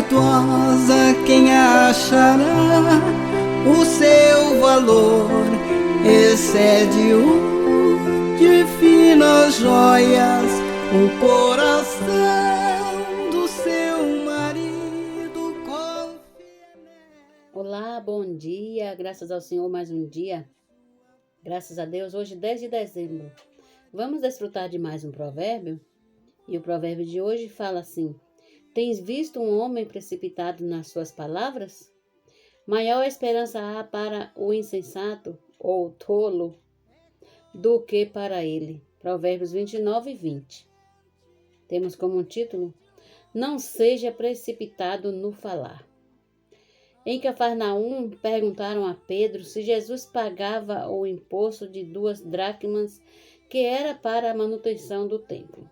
virtuosa, quem achará? O seu valor excede o de finas joias, o coração do seu marido confia nela. Olá, bom dia, graças ao Senhor mais um dia. Graças a Deus, hoje 10 de dezembro. Vamos desfrutar de mais um provérbio? E o provérbio de hoje fala assim: tens visto um homem precipitado nas suas palavras? Maior esperança há para o insensato ou tolo do que para ele. Provérbios 29 e 20. Temos como título: não seja precipitado no falar. Em Cafarnaum, perguntaram a Pedro se Jesus pagava o imposto de 2 dracmas, que era para a manutenção do templo.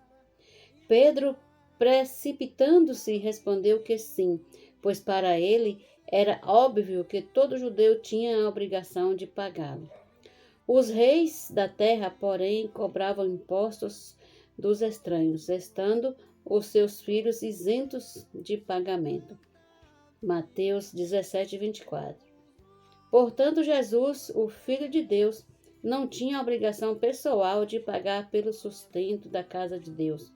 Pedro, precipitando-se, respondeu que sim, pois para ele era óbvio que todo judeu tinha a obrigação de pagá-lo. Os reis da terra, porém, cobravam impostos dos estranhos, estando os seus filhos isentos de pagamento. Mateus 17, 24. Portanto, Jesus, o Filho de Deus, não tinha a obrigação pessoal de pagar pelo sustento da casa de Deus.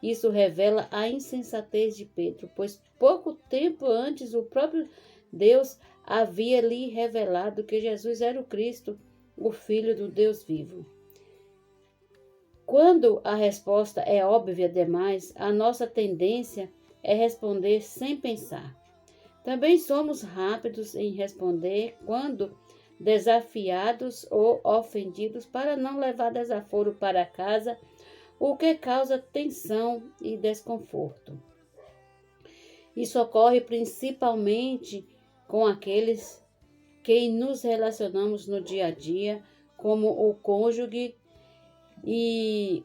Isso revela a insensatez de Pedro, pois pouco tempo antes o próprio Deus havia lhe revelado que Jesus era o Cristo, o Filho do Deus vivo. Quando a resposta é óbvia demais, a nossa tendência é responder sem pensar. Também somos rápidos em responder quando desafiados ou ofendidos, para não levar desaforo para casa, o que causa tensão e desconforto. Isso ocorre principalmente com aqueles que nos relacionamos no dia a dia, como o cônjuge e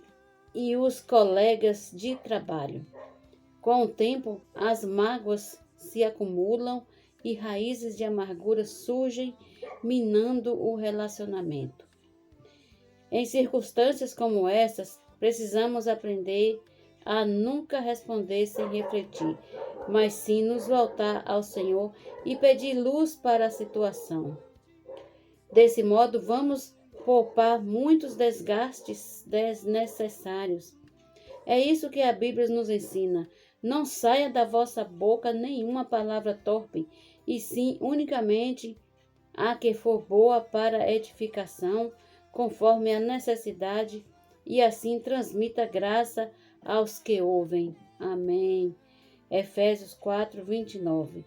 os colegas de trabalho. Com o tempo, as mágoas se acumulam e raízes de amargura surgem, minando o relacionamento. Em circunstâncias como essas, precisamos aprender a nunca responder sem refletir, mas sim nos voltar ao Senhor e pedir luz para a situação. Desse modo, vamos poupar muitos desgastes desnecessários. É isso que a Bíblia nos ensina. Não saia da vossa boca nenhuma palavra torpe, e sim unicamente a que for boa para edificação, conforme a necessidade, e assim transmita graça aos que ouvem. Amém. Efésios 4, 29.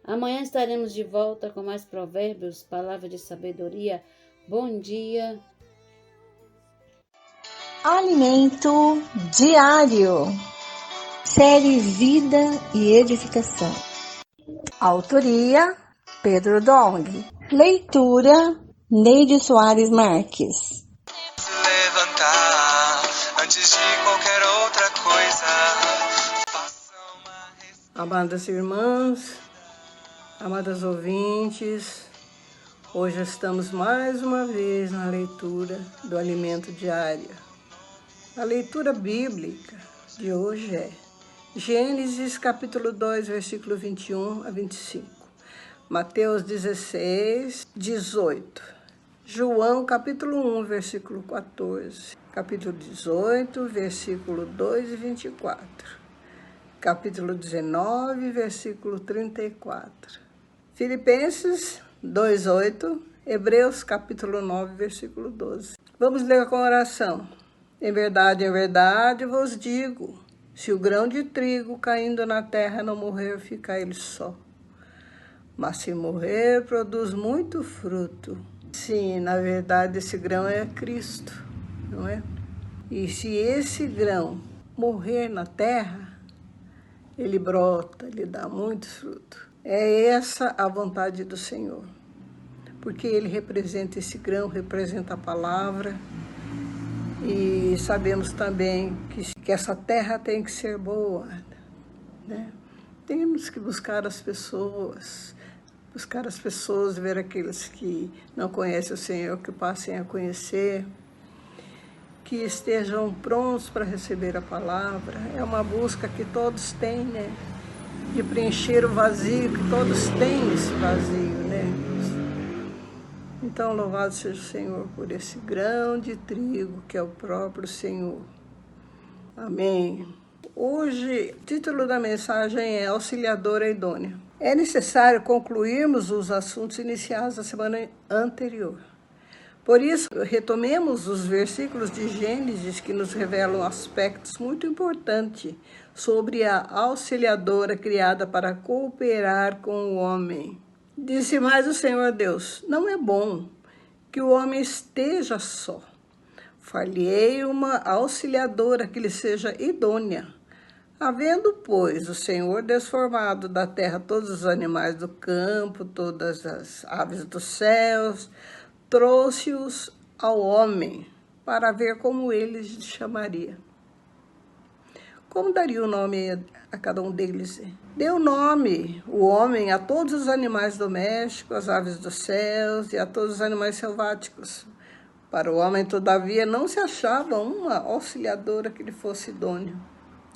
Amanhã estaremos de volta com mais provérbios, palavra de sabedoria. Bom dia. Alimento diário. Série Vida e Edificação. Autoria: Pedro Dong. Leitura: Neide Soares Marques. Levantar antes de qualquer outra coisa. Amadas irmãs, amadas ouvintes, hoje estamos mais uma vez na leitura do alimento diário. A leitura bíblica de hoje é Gênesis capítulo 2, versículo 21 a 25, Mateus 16, 18, João capítulo 1, versículo 14, capítulo 18, versículo 2 e 24, capítulo 19, versículo 34, Filipenses 2, 8, Hebreus capítulo 9, versículo 12. Vamos ler com oração. Em verdade vos digo, se o grão de trigo caindo na terra não morrer, fica ele só. Mas se morrer, produz muito fruto. Sim, na verdade, esse grão é Cristo, não é? E se esse grão morrer na terra, ele brota, ele dá muito fruto. É essa a vontade do Senhor. Porque ele representa esse grão, representa a palavra. E sabemos também que essa terra tem que ser boa, né? Temos que buscar as pessoas, ver aqueles que não conhecem o Senhor, que passem a conhecer, que estejam prontos para receber a palavra. É uma busca que todos têm, né? de preencher o vazio, que todos têm esse vazio, né? Então, louvado seja o Senhor por esse grão de trigo que é o próprio Senhor. Amém. Hoje, o título da mensagem é Auxiliadora Idônea. É necessário concluirmos os assuntos iniciados na semana anterior. Por isso, retomemos os versículos de Gênesis que nos revelam aspectos muito importantes sobre a auxiliadora criada para cooperar com o homem. Disse mais o Senhor Deus: não é bom que o homem esteja só. Far-lhe-ei uma auxiliadora que lhe seja idônea. Havendo, pois, o Senhor desformado da terra todos os animais do campo, todas as aves dos céus, trouxe-os ao homem para ver como ele lhes chamaria. Como daria o nome a cada um deles? Deu nome, o homem, a todos os animais domésticos, às aves dos céus e a todos os animais selváticos. Para o homem, todavia, não se achava uma auxiliadora que lhe fosse idônea.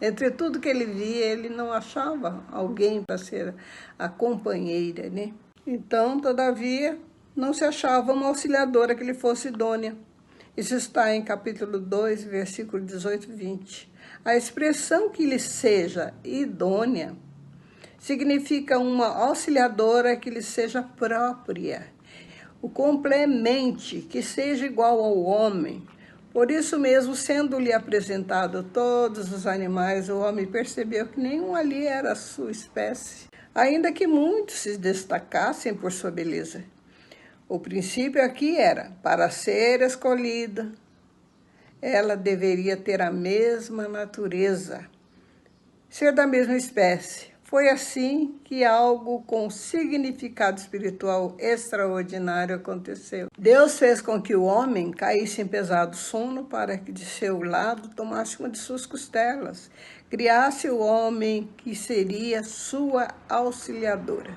Entre tudo que ele via, ele não achava alguém para ser a companheira, né? Então, todavia, não se achava uma auxiliadora que lhe fosse idônea. Isso está em capítulo 2, versículo 18 e 20. A expressão que lhe seja idônea significa uma auxiliadora que lhe seja própria, o complemente, que seja igual ao homem. Por isso mesmo, sendo-lhe apresentado todos os animais, o homem percebeu que nenhum ali era a sua espécie, ainda que muitos se destacassem por sua beleza. O princípio aqui era, para ser escolhida, ela deveria ter a mesma natureza, ser da mesma espécie. Foi assim que algo com significado espiritual extraordinário aconteceu. Deus fez com que o homem caísse em pesado sono para que de seu lado tomasse uma de suas costelas, criasse o homem que seria sua auxiliadora,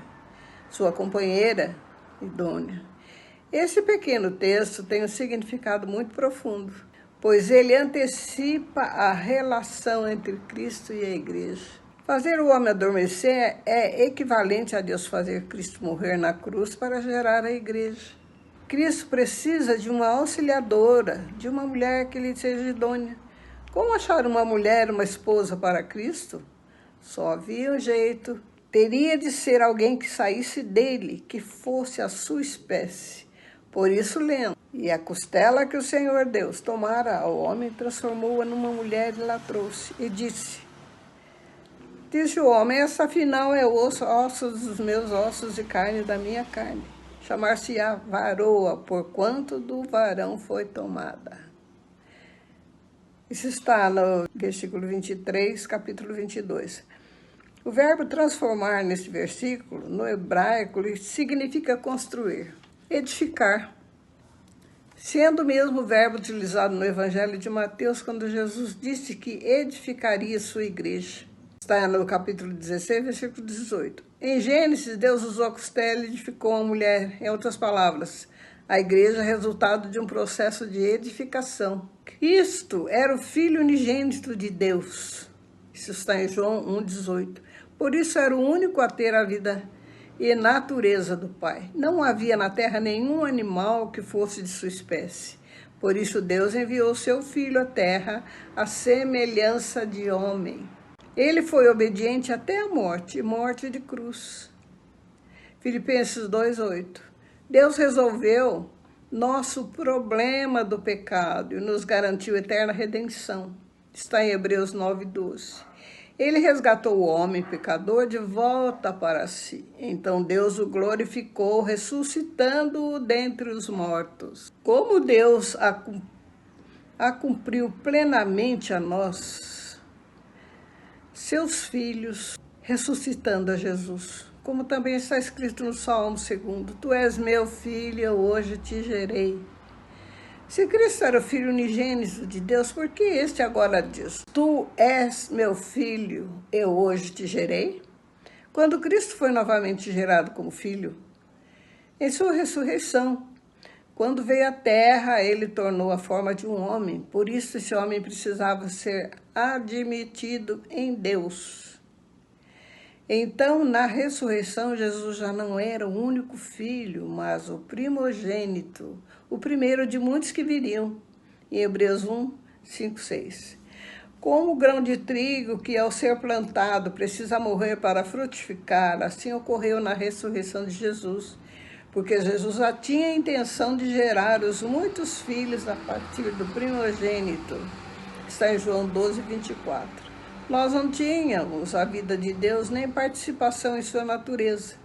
sua companheira idônea. Esse pequeno texto tem um significado muito profundo, pois ele antecipa a relação entre Cristo e a igreja. Fazer o homem adormecer é equivalente a Deus fazer Cristo morrer na cruz para gerar a igreja. Cristo precisa de uma auxiliadora, de uma mulher que lhe seja idônea. Como achar uma mulher, uma esposa para Cristo? Só havia um jeito. Teria de ser alguém que saísse dele, que fosse a sua espécie. Por isso lemos: e a costela que o Senhor Deus tomara ao homem, transformou-a numa mulher e lá trouxe. E disse o homem: essa afinal é osso dos meus ossos e carne da minha carne. Chamar-se-á varoa, porquanto do varão foi tomada. Isso está no versículo 23, capítulo 22. O verbo transformar nesse versículo, no hebraico, significa construir, edificar, sendo o mesmo verbo utilizado no Evangelho de Mateus, quando Jesus disse que edificaria sua igreja. Está no capítulo 16, versículo 18. Em Gênesis, Deus usou a costela e edificou a mulher. Em outras palavras, a igreja é resultado de um processo de edificação. Cristo era o Filho unigênito de Deus. Isso está em João 1,18. Por isso era o único a ter a vida e natureza do Pai. Não havia na terra nenhum animal que fosse de sua espécie. Por isso Deus enviou seu Filho à terra, à semelhança de homem. Ele foi obediente até a morte, morte de cruz. Filipenses 2,8. Deus resolveu nosso problema do pecado e nos garantiu eterna redenção. Está em Hebreus 9,12. Ele resgatou o homem pecador de volta para si. Então Deus o glorificou, ressuscitando-o dentre os mortos. Como Deus a cumpriu plenamente a nós, seus filhos, ressuscitando a Jesus. Como também está escrito no Salmo 2: Tu és meu filho, eu hoje te gerei. Se Cristo era o Filho unigênito de Deus, por que este agora diz: Tu és meu filho, eu hoje te gerei? Quando Cristo foi novamente gerado como filho, em sua ressurreição, quando veio à terra, ele tornou a forma de um homem. Por isso, esse homem precisava ser admitido em Deus. Então, na ressurreição, Jesus já não era o único filho, mas o primogênito, o primeiro de muitos que viriam, em Hebreus 1, 5, 6. Como o grão de trigo que, ao ser plantado, precisa morrer para frutificar, assim ocorreu na ressurreição de Jesus, porque Jesus já tinha a intenção de gerar os muitos filhos a partir do primogênito. Está em João 12, 24. Nós não tínhamos a vida de Deus nem participação em sua natureza.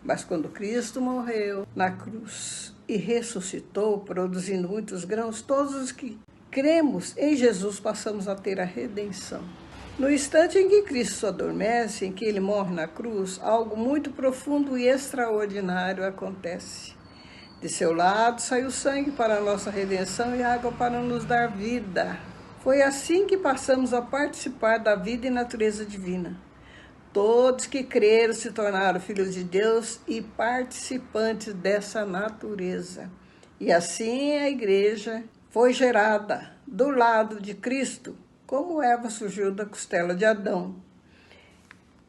Mas quando Cristo morreu na cruz e ressuscitou, produzindo muitos grãos, todos os que cremos em Jesus passamos a ter a redenção. No instante em que Cristo adormece, em que ele morre na cruz, algo muito profundo e extraordinário acontece. De seu lado sai o sangue para a nossa redenção e água para nos dar vida. Foi assim que passamos a participar da vida e natureza divina. Todos que creram se tornaram filhos de Deus e participantes dessa natureza. E assim a igreja foi gerada do lado de Cristo, como Eva surgiu da costela de Adão.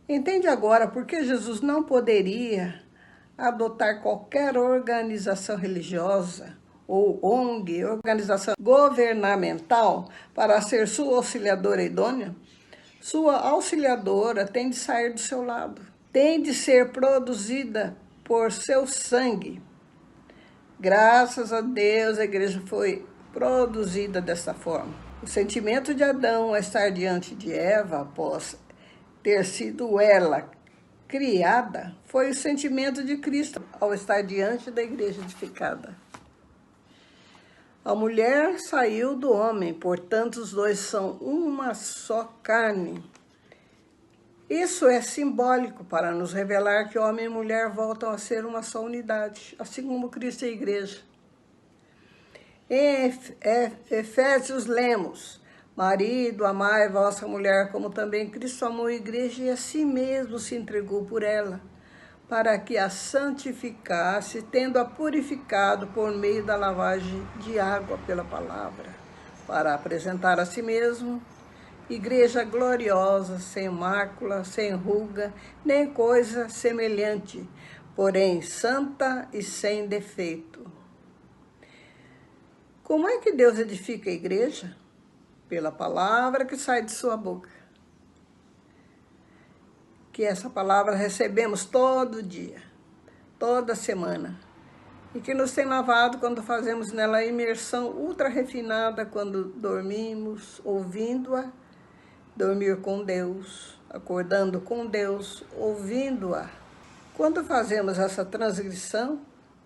Entende agora por que Jesus não poderia adotar qualquer organização religiosa ou ONG, organização governamental, para ser sua auxiliadora idônea? Sua auxiliadora tem de sair do seu lado, tem de ser produzida por seu sangue. Graças a Deus, a igreja foi produzida dessa forma. O sentimento de Adão a estar diante de Eva, após ter sido ela criada, foi o sentimento de Cristo ao estar diante da igreja edificada. A mulher saiu do homem, portanto os dois são uma só carne. Isso é simbólico para nos revelar que homem e mulher voltam a ser uma só unidade, assim como Cristo e a igreja. Em Efésios lemos: marido, amai vossa mulher, como também Cristo amou a igreja e a si mesmo se entregou por ela, para que a santificasse, tendo-a purificado por meio da lavagem de água pela palavra, para apresentar a si mesmo igreja gloriosa, sem mácula, sem ruga, nem coisa semelhante, porém santa e sem defeito. Como é que Deus edifica a igreja? Pela palavra que sai de sua boca. Que essa palavra recebemos todo dia, toda semana, e que nos tem lavado quando fazemos nela a imersão ultra refinada, quando dormimos, ouvindo-a, dormir com Deus, acordando com Deus, ouvindo-a. Quando fazemos essa transgressão,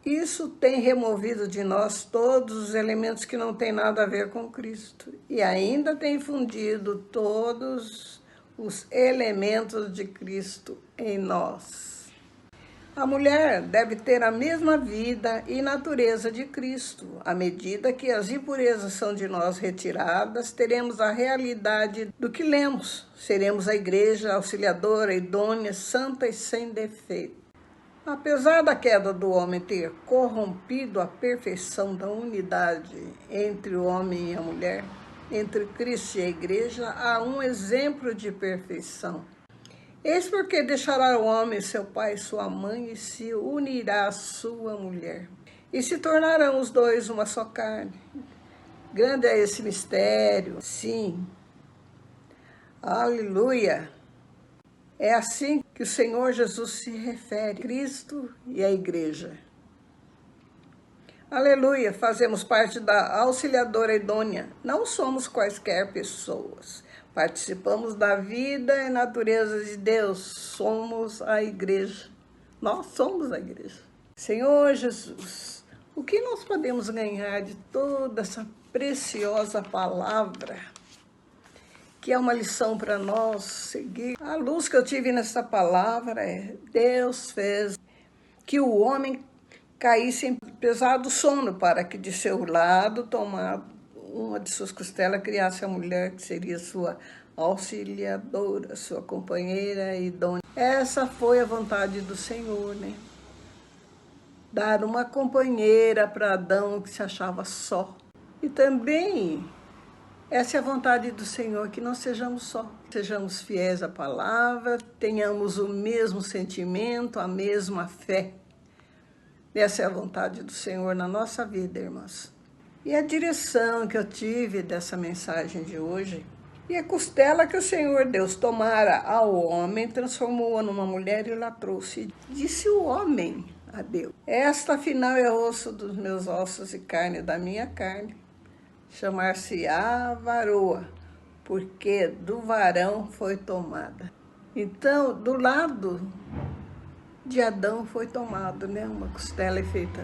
isso tem removido de nós todos os elementos que não têm nada a ver com Cristo, e ainda tem fundido todos os elementos de Cristo em nós. A mulher deve ter a mesma vida e natureza de Cristo. À medida que as impurezas são de nós retiradas, teremos a realidade do que lemos. Seremos a igreja auxiliadora, idônea, santa e sem defeito. Apesar da queda do homem ter corrompido a perfeição da unidade entre o homem e a mulher, entre Cristo e a igreja, há um exemplo de perfeição. Eis porque deixará o homem seu pai e sua mãe e se unirá à sua mulher. E se tornarão os dois uma só carne. Grande é esse mistério, sim. Aleluia! É assim que o Senhor Jesus se refere, Cristo e a igreja. Aleluia, fazemos parte da auxiliadora idônea. Não somos quaisquer pessoas. Participamos da vida e natureza de Deus. Somos a igreja. Nós somos a igreja. Senhor Jesus, o que nós podemos ganhar de toda essa preciosa palavra, que é uma lição para nós seguir? A luz que eu tive nessa palavra é: Deus fez que o homem caísse em pesado sono, para que de seu lado, tomado uma de suas costelas, criasse a mulher que seria sua auxiliadora, sua companheira idônea. Essa foi a vontade do Senhor, né? Dar uma companheira para Adão que se achava só. E também Essa é a vontade do Senhor, que nós sejamos só. Sejamos fiéis à palavra, tenhamos o mesmo sentimento, a mesma fé. Essa é a vontade do Senhor na nossa vida, irmãs. E a direção que eu tive dessa mensagem de hoje, e a costela que o Senhor Deus tomara ao homem, transformou-a numa mulher e lá trouxe. Disse o homem a Deus: esta afinal é osso dos meus ossos e carne da minha carne. Chamar-se-á varoa, porque do varão foi tomada. Então, do lado de Adão foi tomado, né? Uma costela feita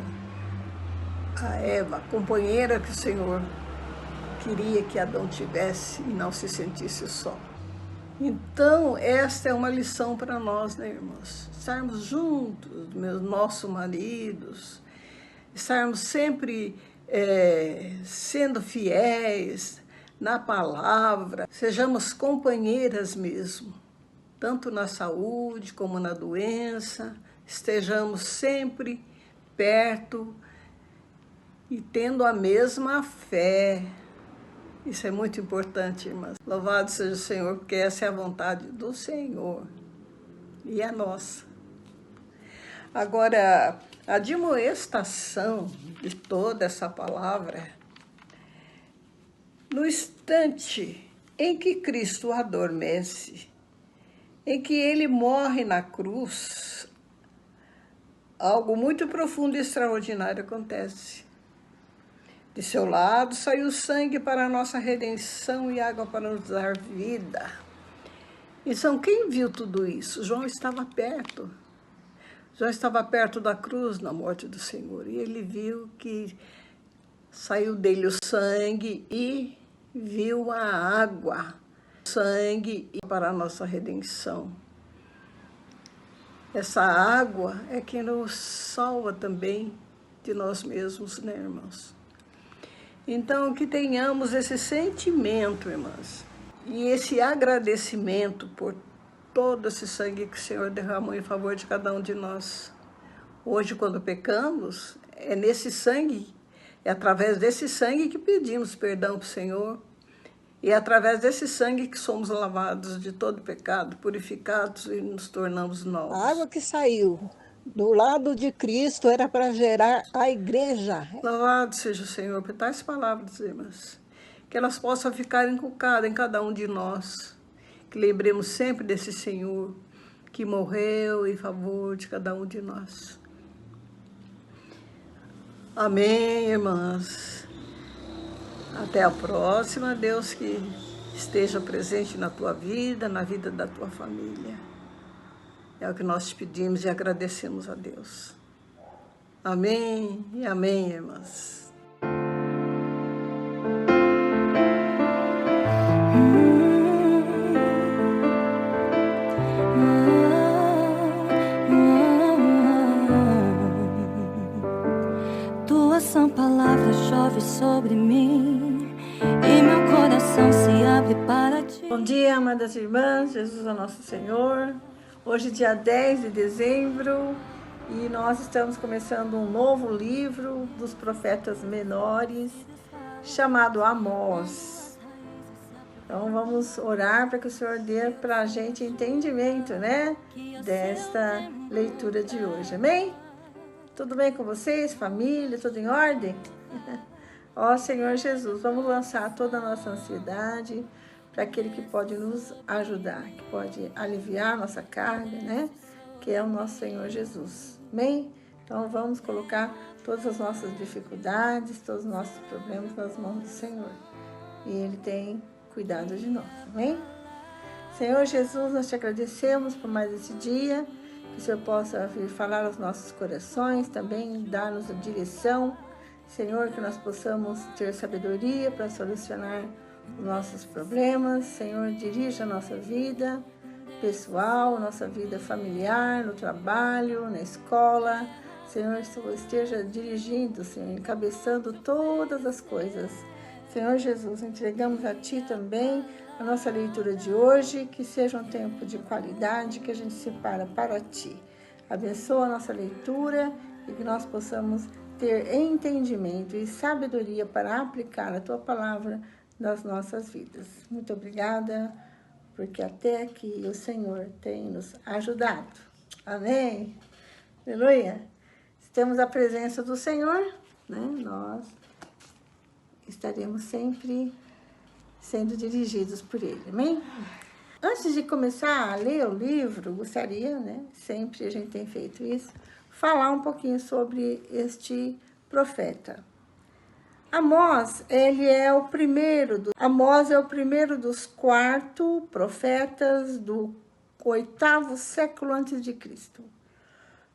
a Eva, a companheira que o Senhor queria que Adão tivesse e não se sentisse só. Então, esta é uma lição para nós, né, irmãos? Estarmos juntos, nossos maridos, estarmos sempre sendo fiéis na palavra, sejamos companheiras mesmo, tanto na saúde como na doença, estejamos sempre perto e tendo a mesma fé. Isso é muito importante, irmãs. Louvado seja o Senhor, porque essa é a vontade do Senhor e a nossa. Agora, a admoestação de toda essa palavra, no instante em que Cristo adormece, em que ele morre na cruz, algo muito profundo e extraordinário acontece. De seu lado saiu sangue para a nossa redenção e água para nos dar vida. Então, quem viu tudo isso? João estava perto. João estava perto da cruz na morte do Senhor. E ele viu que saiu dele o sangue e viu a água. Sangue para a nossa redenção. Essa água é que nos salva também de nós mesmos, né, irmãos? Então, que tenhamos esse sentimento, irmãs, e esse agradecimento por todo esse sangue que o Senhor derramou em favor de cada um de nós. Hoje, quando pecamos, é nesse sangue, é através desse sangue que pedimos perdão para o Senhor, e é através desse sangue que somos lavados de todo pecado, purificados e nos tornamos novos. A água que saiu do lado de Cristo era para gerar a igreja. Louvado seja o Senhor por tais palavras, irmãs. Que elas possam ficar inculcadas em cada um de nós. Que lembremos sempre desse Senhor que morreu em favor de cada um de nós. Amém, irmãs. Até a próxima. Deus que esteja presente na tua vida, na vida da tua família. É o que nós te pedimos e agradecemos a Deus. Amém e amém, irmãs. Tua sã palavra chove sobre mim e meu coração se abre para ti. Bom dia, amadas irmãs. Jesus é nosso Senhor. Hoje, dia 10 de dezembro, e nós estamos começando um novo livro dos profetas menores, chamado Amós. Então, vamos orar para que o Senhor dê para a gente entendimento, né, desta leitura de hoje. Amém? Tudo bem com vocês, família? Tudo em ordem? Ó Senhor Jesus, vamos lançar toda a nossa ansiedade para aquele que pode nos ajudar, que pode aliviar nossa carga, né? Que é o nosso Senhor Jesus. Amém? Então vamos colocar todas as nossas dificuldades, todos os nossos problemas nas mãos do Senhor. E Ele tem cuidado de nós. Amém? Senhor Jesus, nós te agradecemos por mais esse dia, que o Senhor possa vir falar aos nossos corações, também dar-nos a direção. Senhor, que nós possamos ter sabedoria para solucionar os nossos problemas. Senhor, dirija a nossa vida pessoal, nossa vida familiar, no trabalho, na escola. Senhor, esteja dirigindo, Senhor, encabeçando todas as coisas. Senhor Jesus, entregamos a Ti também a nossa leitura de hoje, que seja um tempo de qualidade, que a gente separa para Ti. Abençoa a nossa leitura e que nós possamos ter entendimento e sabedoria para aplicar a Tua palavra nas nossas vidas. Muito obrigada, porque até aqui o Senhor tem nos ajudado. Amém? Aleluia! Se temos a presença do Senhor, né, nós estaremos sempre sendo dirigidos por Ele. Amém? Antes de começar a ler o livro, gostaria, né, sempre a gente tem feito isso, falar um pouquinho sobre este profeta. Amós, Amós é o primeiro dos 4 profetas do 8º século antes de Cristo,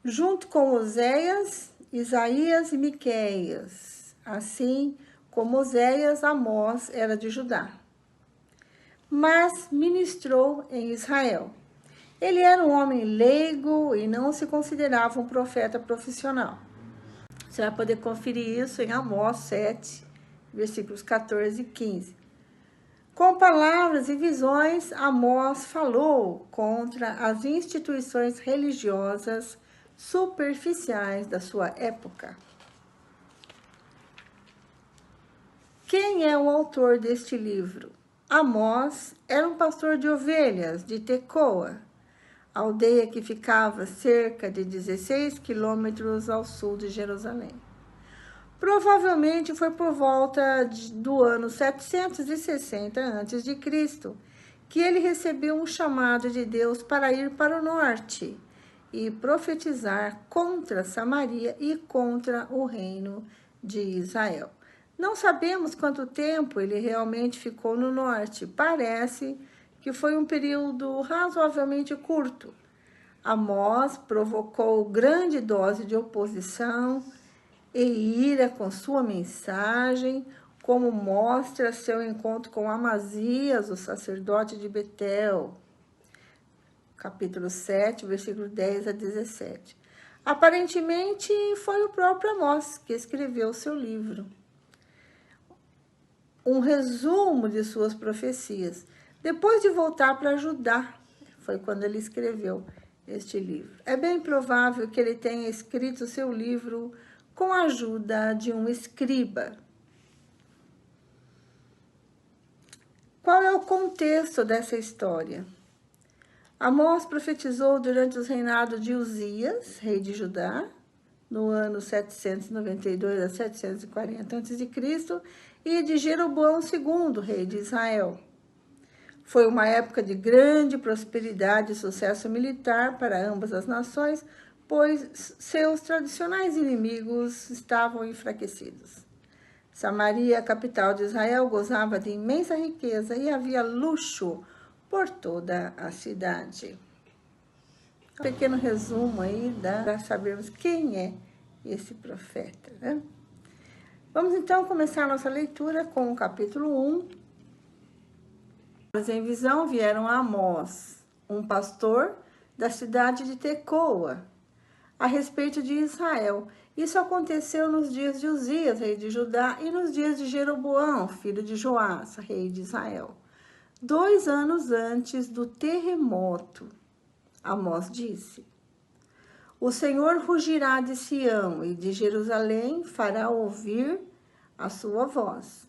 junto com Oséias, Isaías e Miqueias. Assim como Oséias, Amós era de Judá, mas ministrou em Israel. Ele era um homem leigo e não se considerava um profeta profissional. Você vai poder conferir isso em Amós 7, versículos 14 e 15. Com palavras e visões, Amós falou contra as instituições religiosas superficiais da sua época. Quem é o autor deste livro? Amós era um pastor de ovelhas de Tecoa, aldeia que ficava cerca de 16 quilômetros ao sul de Jerusalém. Provavelmente foi por volta do ano 760 a.C. que ele recebeu um chamado de Deus para ir para o norte e profetizar contra Samaria e contra o reino de Israel. Não sabemos quanto tempo ele realmente ficou no norte. Parece que foi um período razoavelmente curto. Amós provocou grande dose de oposição e ira com sua mensagem, como mostra seu encontro com Amazias, o sacerdote de Betel. Capítulo 7, versículo 10 a 17. Aparentemente, foi o próprio Amós que escreveu seu livro. Um resumo de suas profecias. Depois de voltar para Judá, foi quando ele escreveu este livro. É bem provável que ele tenha escrito seu livro com a ajuda de um escriba. Qual é o contexto dessa história? Amós profetizou durante os reinados de Uzias, rei de Judá, no ano 792 a 740 a.C., e de Jeroboão II, rei de Israel. Foi uma época de grande prosperidade e sucesso militar para ambas as nações, pois seus tradicionais inimigos estavam enfraquecidos. Samaria, a capital de Israel, gozava de imensa riqueza e havia luxo por toda a cidade. Um pequeno resumo aí para sabermos quem é esse profeta, né? Vamos então começar a nossa leitura com o capítulo 1. Em visão vieram a Amós, um pastor da cidade de Tecoa, a respeito de Israel. Isso aconteceu nos dias de Uzias, rei de Judá, e nos dias de Jeroboão, filho de Joás, rei de Israel. 2 anos antes do terremoto, Amós disse: o Senhor rugirá de Sião e de Jerusalém fará ouvir a sua voz.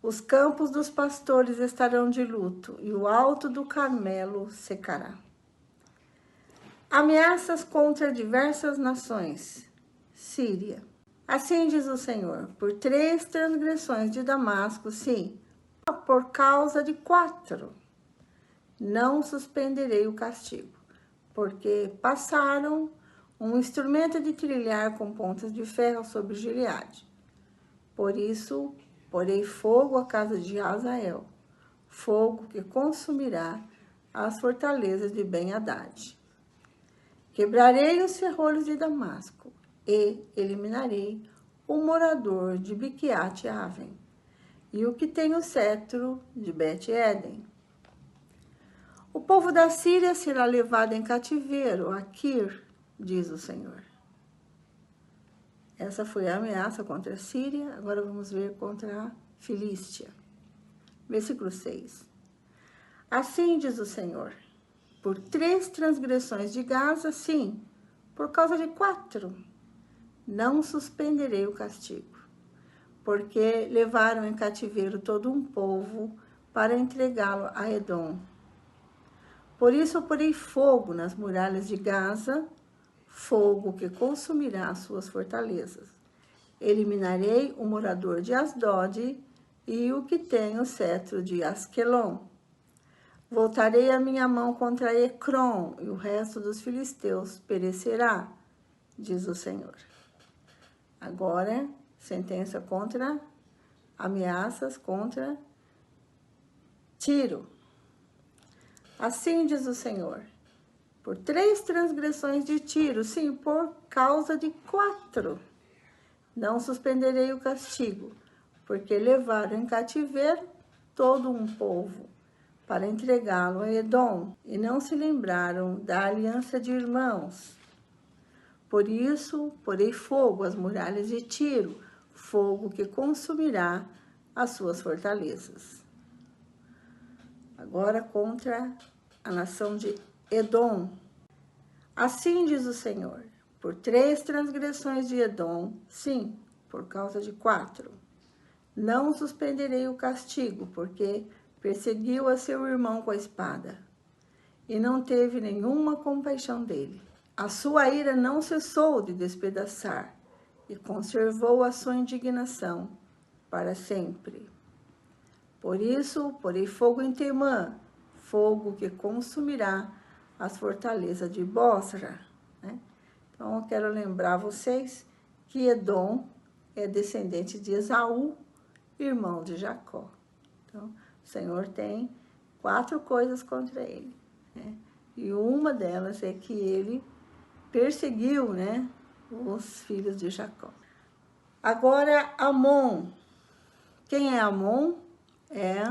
Os campos dos pastores estarão de luto e o alto do Carmelo secará. Ameaças contra diversas nações. Síria. Assim diz o Senhor, por 3 transgressões de Damasco, sim, por causa de 4, não suspenderei o castigo, porque passaram um instrumento de trilhar com pontas de ferro sobre Gileade. Por isso, porei fogo à casa de Hazael, fogo que consumirá as fortalezas de Ben-Hadad. Quebrarei os ferrolhos de Damasco e eliminarei o morador de Biquiate-Aven e o que tem o cetro de Bet-Eden. O povo da Síria será levado em cativeiro a Kir, diz o Senhor. Essa foi a ameaça contra a Síria, agora vamos ver contra a Filístia. Versículo 6. Assim diz o Senhor, por 3 transgressões de Gaza, sim, por causa de 4, não suspenderei o castigo. porque levaram em cativeiro todo um povo para entregá-lo a Edom. Por isso eu porei fogo nas muralhas de Gaza, fogo que consumirá as suas fortalezas. Eliminarei o morador de Asdod e o que tem o cetro de Asquelon. Voltarei a minha mão contra Ecrom, e o resto dos filisteus perecerá, diz o Senhor. Agora, sentença contra, ameaças contra Tiro. Assim diz o Senhor, por 3 transgressões de Tiro, sim, por causa de 4, não suspenderei o castigo, porque levaram em cativeiro todo um povo para entregá-lo a Edom, e não se lembraram da aliança de irmãos. Por isso, porei fogo às muralhas de Tiro, fogo que consumirá as suas fortalezas. Agora contra a nação de Edom. Assim diz o Senhor, por 3 transgressões de Edom, sim, por causa de 4, não suspenderei o castigo, porque perseguiu a seu irmão com a espada, e não teve nenhuma compaixão dele. A sua ira não cessou de despedaçar, e conservou a sua indignação para sempre. Por isso, porei fogo em Temã, fogo que consumirá as fortalezas de Bosra. Então, eu quero lembrar vocês que Edom é descendente de Esaú, irmão de Jacó. Então, o Senhor tem 4 coisas contra ele, e uma delas é que ele perseguiu, os filhos de Jacó. Agora, Amon. Quem é Amon? É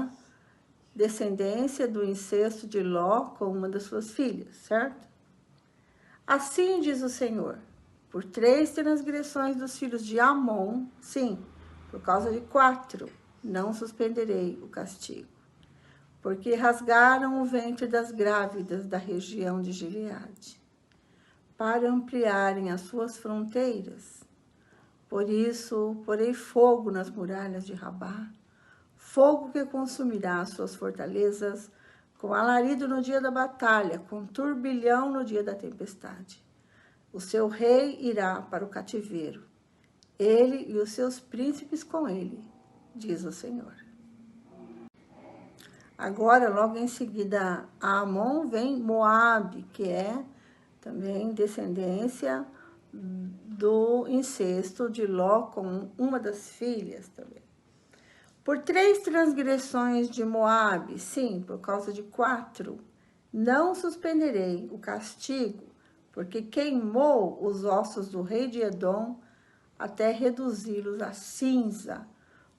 descendência do incesto de Ló com uma das suas filhas, certo? Assim diz o Senhor, por 3 transgressões dos filhos de Amon, sim, por causa de 4, não suspenderei o castigo, porque rasgaram o ventre das grávidas da região de Gileade, para ampliarem as suas fronteiras. Por isso, porei fogo nas muralhas de Rabá, fogo que consumirá as suas fortalezas, com alarido no dia da batalha, com turbilhão no dia da tempestade. O seu rei irá para o cativeiro, ele e os seus príncipes com ele, diz o Senhor. Agora, logo em seguida a Amon, vem Moabe, que é também descendência do incesto de Ló com uma das filhas também. Por 3 transgressões de Moabe, sim, por causa de 4, não suspenderei o castigo, porque queimou os ossos do rei de Edom até reduzi-los a cinza.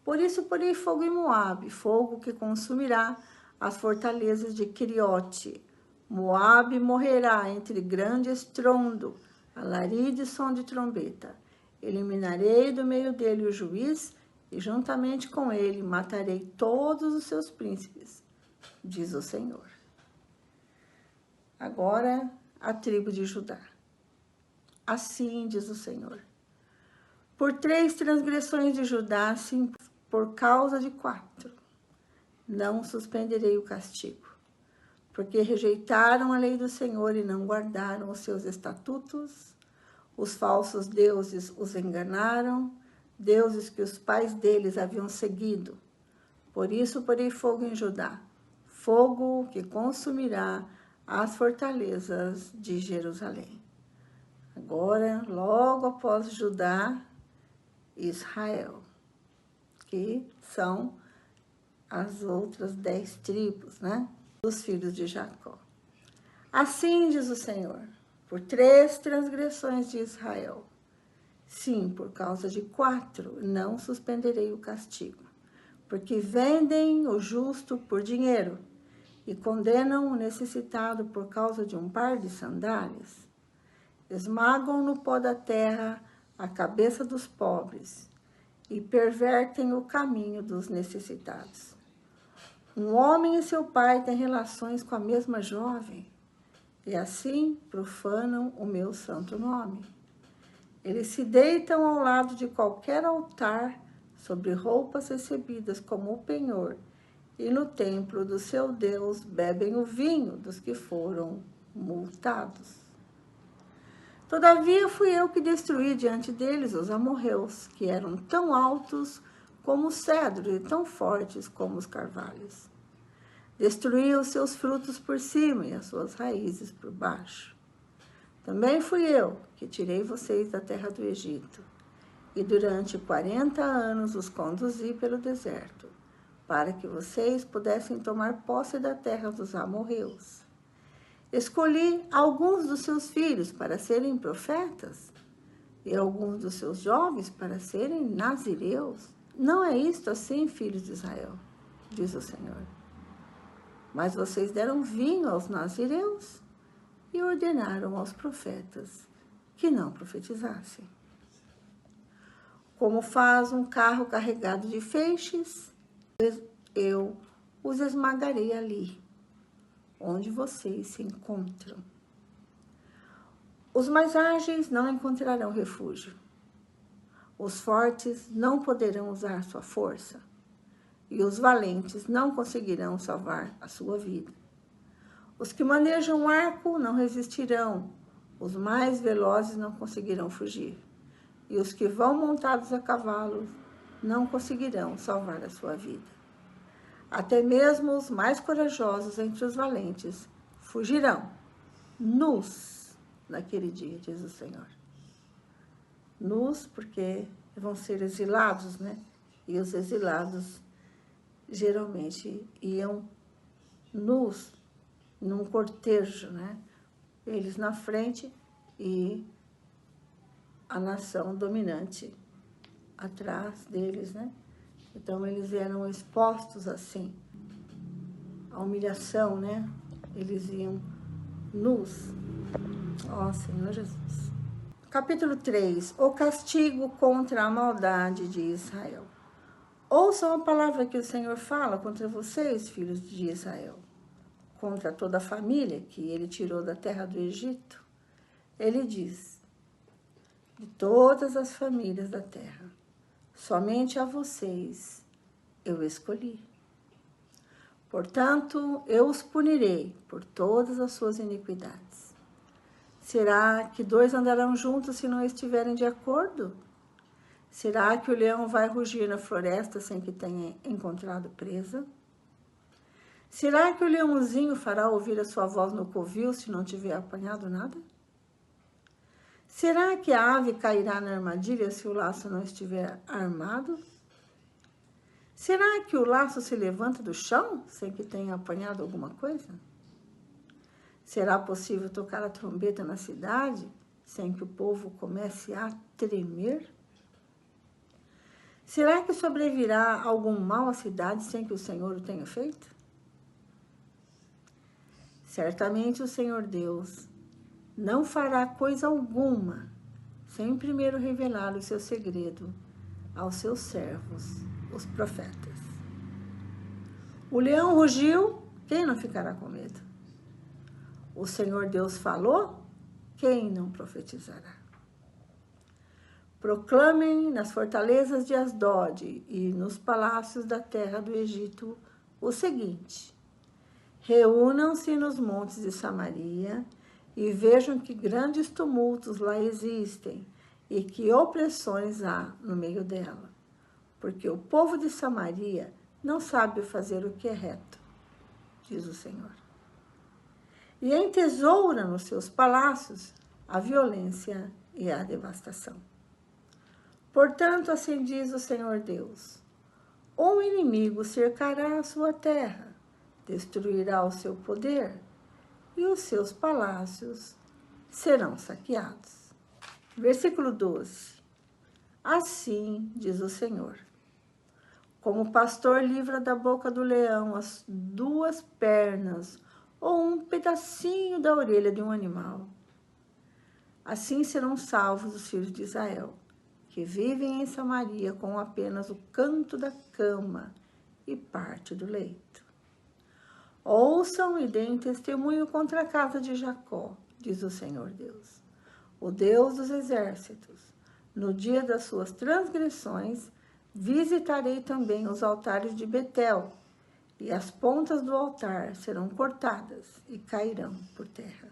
Por isso porei fogo em Moabe, fogo que consumirá as fortalezas de Queriote. Moabe morrerá entre grande estrondo, alarido e som de trombeta. Eliminarei do meio dele o juiz, e juntamente com ele matarei todos os seus príncipes, diz o Senhor. Agora, a tribo de Judá. Assim diz o Senhor. Por 3 transgressões de Judá, sim, por causa de 4, não suspenderei o castigo, porque rejeitaram a lei do Senhor e não guardaram os seus estatutos. Os falsos deuses os enganaram, deuses que os pais deles haviam seguido. Por isso porei fogo em Judá, fogo que consumirá as fortalezas de Jerusalém. Agora, logo após Judá, Israel, que são as outras 10 tribos, dos filhos de Jacó. Assim diz o Senhor, por 3 transgressões de Israel, sim, por causa de 4, não suspenderei o castigo, porque vendem o justo por dinheiro e condenam o necessitado por causa de um par de sandálias. Esmagam no pó da terra a cabeça dos pobres e pervertem o caminho dos necessitados. Um homem e seu pai têm relações com a mesma jovem, e assim profanam o meu santo nome. Eles se deitam ao lado de qualquer altar sobre roupas recebidas como o penhor, e no templo do seu Deus bebem o vinho dos que foram multados. Todavia fui eu que destruí diante deles os amorreus, que eram tão altos como os cedros e tão fortes como os carvalhos. Destruí os seus frutos por cima e as suas raízes por baixo. Também fui eu que tirei vocês da terra do Egito, e durante 40 anos os conduzi pelo deserto, para que vocês pudessem tomar posse da terra dos amorreus. Escolhi alguns dos seus filhos para serem profetas, e alguns dos seus jovens para serem nazireus. Não é isto assim, filhos de Israel, diz o Senhor. Mas vocês deram vinho aos nazireus e ordenaram aos profetas que não profetizassem. Como faz um carro carregado de feixes, eu os esmagarei ali, onde vocês se encontram. Os mais ágeis não encontrarão refúgio. Os fortes não poderão usar sua força, e os valentes não conseguirão salvar a sua vida. Os que manejam um arco não resistirão, os mais velozes não conseguirão fugir, e os que vão montados a cavalos não conseguirão salvar a sua vida. Até mesmo os mais corajosos entre os valentes fugirão, nus, naquele dia, diz o Senhor. Nus, porque vão ser exilados, né? E os exilados geralmente iam nus, num cortejo, né? Eles na frente e a nação dominante atrás deles, né? Então, eles eram expostos assim, à humilhação, né? Eles iam nus. Ó Senhor Jesus. Capítulo 3. O castigo contra a maldade de Israel. Ouçam a palavra que o Senhor fala contra vocês, filhos de Israel, contra toda a família que ele tirou da terra do Egito. Ele diz: de todas as famílias da terra, somente a vocês eu escolhi. Portanto, eu os punirei por todas as suas iniquidades. Será que dois andarão juntos se não estiverem de acordo? Será que o leão vai rugir na floresta sem que tenha encontrado presa? Será que o leãozinho fará ouvir a sua voz no covil se não tiver apanhado nada? Será que a ave cairá na armadilha se o laço não estiver armado? Será que o laço se levanta do chão sem que tenha apanhado alguma coisa? Será possível tocar a trombeta na cidade sem que o povo comece a tremer? Será que sobrevirá algum mal à cidade sem que o Senhor o tenha feito? Certamente o Senhor Deus não fará coisa alguma sem primeiro revelar o seu segredo aos seus servos, os profetas. O leão rugiu, quem não ficará com medo? O Senhor Deus falou, quem não profetizará? Proclamem nas fortalezas de Asdod e nos palácios da terra do Egito o seguinte: reúnam-se nos montes de Samaria e vejam que grandes tumultos lá existem e que opressões há no meio dela, porque o povo de Samaria não sabe fazer o que é reto, diz o Senhor. E entesoura nos seus palácios a violência e a devastação. Portanto, assim diz o Senhor Deus: um inimigo cercará a sua terra, destruirá o seu poder, e os seus palácios serão saqueados. Versículo 12. Assim diz o Senhor: como o pastor livra da boca do leão as duas pernas ou um pedacinho da orelha de um animal, assim serão salvos os filhos de Israel, que vivem em Samaria com apenas o canto da cama e parte do leito. Ouçam e deem testemunho contra a casa de Jacó, diz o Senhor Deus, o Deus dos exércitos. No dia das suas transgressões, Visitarei também os altares de Betel, e as pontas do altar serão cortadas e cairão por terra.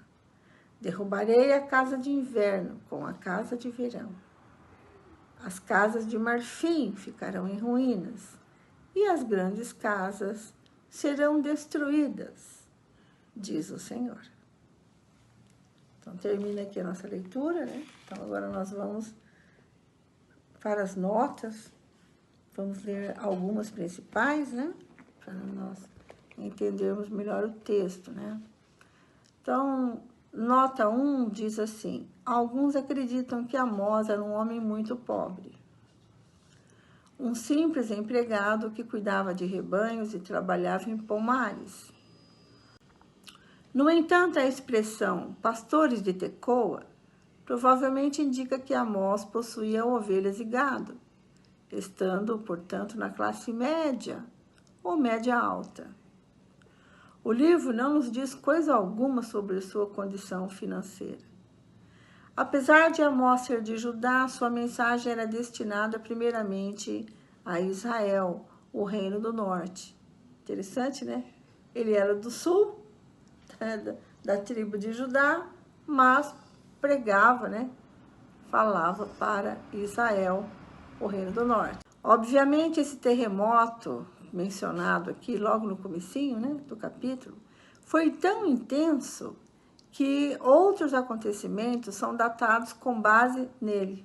Derrubarei a casa de inverno com a casa de verão. As casas de marfim ficarão em ruínas, e as grandes casas serão destruídas, diz o Senhor. Então, termina aqui a nossa leitura, né? Então, agora nós vamos para as notas. Vamos ler algumas principais, né? Para nós entendermos melhor o texto, né? Então, nota 1 diz assim: alguns acreditam que Amós era um homem muito pobre. Um simples empregado que cuidava de rebanhos e trabalhava em pomares. No entanto, a expressão pastores de Tecoa provavelmente indica que Amós possuía ovelhas e gado, estando, portanto, na classe média ou média alta. O livro não nos diz coisa alguma sobre sua condição financeira. Apesar de Amós ser de Judá, sua mensagem era destinada primeiramente a Israel, o reino do norte. Interessante, né? Ele era do sul, da tribo de Judá, mas pregava, né? Falava para Israel, o reino do norte. Obviamente, esse terremoto mencionado aqui, logo no comecinho, né, do capítulo, foi tão intenso que outros acontecimentos são datados com base nele.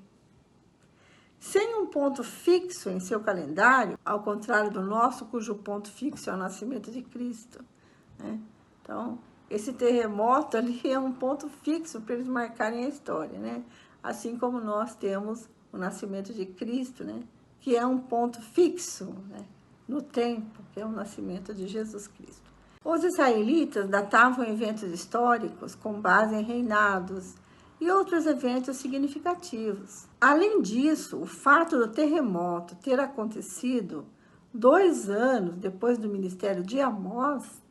Sem um ponto fixo em seu calendário, ao contrário do nosso, cujo ponto fixo é o nascimento de Cristo, né? Então, esse terremoto ali é um ponto fixo para eles marcarem a história, né? Assim como nós temos o nascimento de Cristo, né? Que é um ponto fixo, né? No tempo, que é o nascimento de Jesus Cristo. Os israelitas datavam eventos históricos com base em reinados e outros eventos significativos. Além disso, o fato do terremoto ter acontecido 2 anos depois do ministério de Amós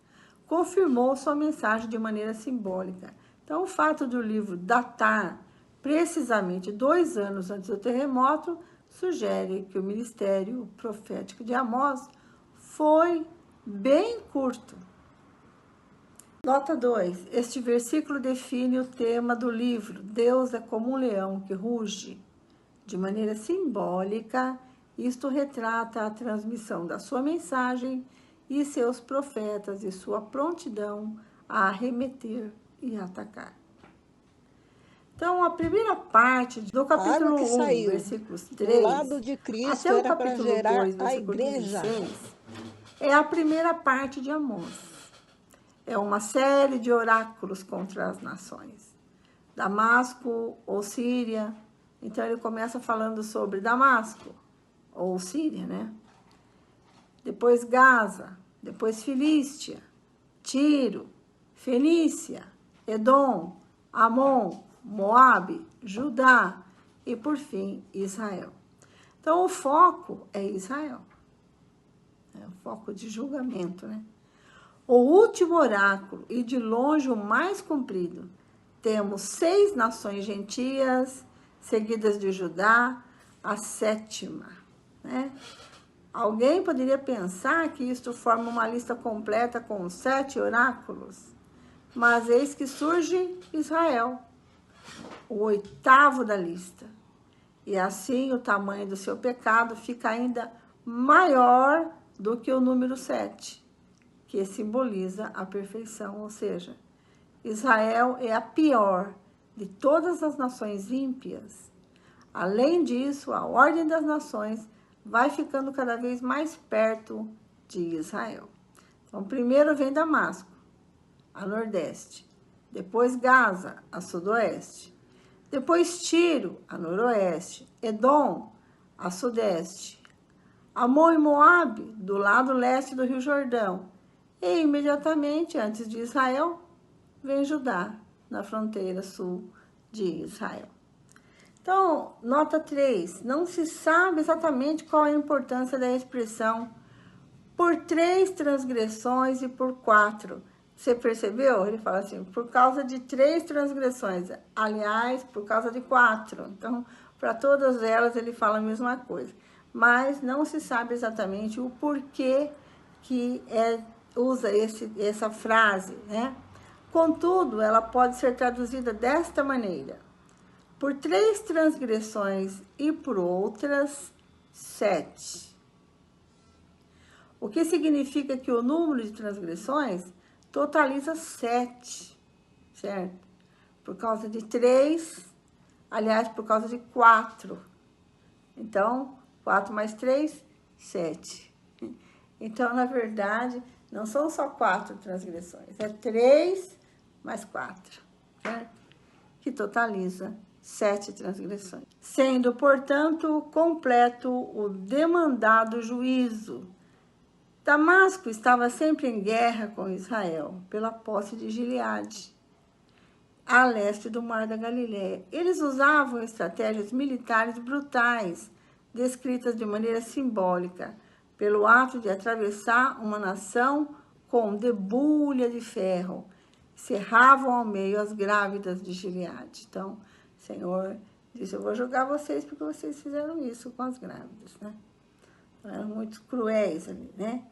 confirmou sua mensagem de maneira simbólica. Então, o fato do livro datar precisamente 2 anos antes do terremoto sugere que o ministério profético de Amós foi bem curto. Nota 2. Este versículo define o tema do livro. Deus é como um leão que ruge. De maneira simbólica, isto retrata a transmissão da sua mensagem e seus profetas e sua prontidão a arremeter e atacar. Então, a primeira parte do capítulo 1, versículos 3, do lado de Cristo, até o era para capítulo gerar 2, a versículo igreja. 16, é a primeira parte de Amós. É uma série de oráculos contra as nações. Damasco ou Síria. Então, ele começa falando sobre Damasco ou Síria, né? Depois Gaza, depois Filístia, Tiro, Fenícia, Edom, Amon, Moabe, Judá e, por fim, Israel. Então, o foco é Israel. É o foco de julgamento, né? O último oráculo, e de longe o mais comprido, temos 6 nações gentias, seguidas de Judá, a 7ª, né? Alguém poderia pensar que isto forma uma lista completa com 7 oráculos, mas eis que surge Israel, o 8º da lista. E assim o tamanho do seu pecado fica ainda maior do que o número 7, que simboliza a perfeição, ou seja, Israel é a pior de todas as nações ímpias. Além disso, a ordem das nações vai ficando cada vez mais perto de Israel. Então, primeiro vem Damasco, a nordeste. Depois Gaza, a sudoeste. Depois Tiro, a noroeste. Edom, a sudeste. Amon e Moabe, do lado leste do Rio Jordão. E imediatamente antes de Israel, vem Judá, na fronteira sul de Israel. Então, nota 3, não se sabe exatamente qual é a importância da expressão por 3 transgressões e por 4. Você percebeu? Ele fala assim, por causa de 3 transgressões, aliás, por causa de 4. Então, para todas elas ele fala a mesma coisa. mas não se sabe exatamente o porquê que usa essa frase, né? Contudo, ela pode ser traduzida desta maneira: por 3 transgressões e por outras 7. O que significa que o número de transgressões totaliza 7, certo? Por causa de 3, aliás, por causa de 4. Então, 4 mais 3, 7. Então, na verdade, não são só 4 transgressões, é 3 mais 4, certo? Que totaliza 7 transgressões. Sendo, portanto, completo o demandado juízo. Damasco estava sempre em guerra com Israel, pela posse de Gileade, a leste do Mar da Galileia. Eles usavam estratégias militares brutais, descritas de maneira simbólica, pelo ato de atravessar uma nação com debulha de ferro. Cerravam ao meio as grávidas de Gileade. Então, o Senhor disse: eu vou julgar vocês porque vocês fizeram isso com as grávidas, né? Então, eram muito cruéis ali, né?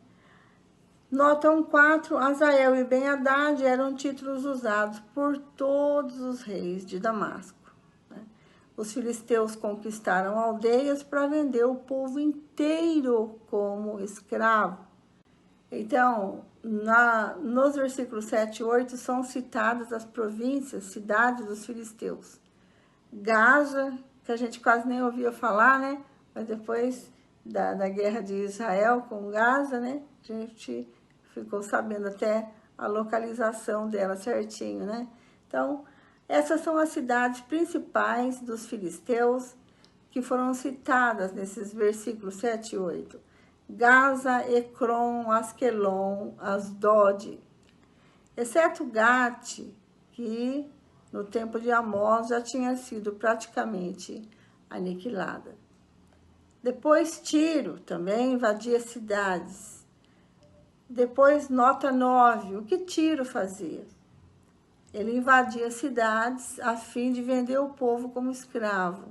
Nota 1:4, Azael e Ben-Hadad eram títulos usados por todos os reis de Damasco. Os filisteus conquistaram aldeias para vender o povo inteiro como escravo. Então, nos versículos 7 e 8, são citadas as províncias, cidades dos filisteus. Gaza, que a gente quase nem ouvia falar, né? Mas depois da guerra de Israel com Gaza, né? A gente ficou sabendo até a localização dela certinho, né? Então, essas são as cidades principais dos filisteus que foram citadas nesses versículos 7 e 8. Gaza, Ecrom, Asquelon, Asdod, exceto Gate, que no tempo de Amós já tinha sido praticamente aniquilada. Depois Tiro também invadia cidades. Depois, nota 9, o que Tiro fazia? Ele invadia cidades a fim de vender o povo como escravo,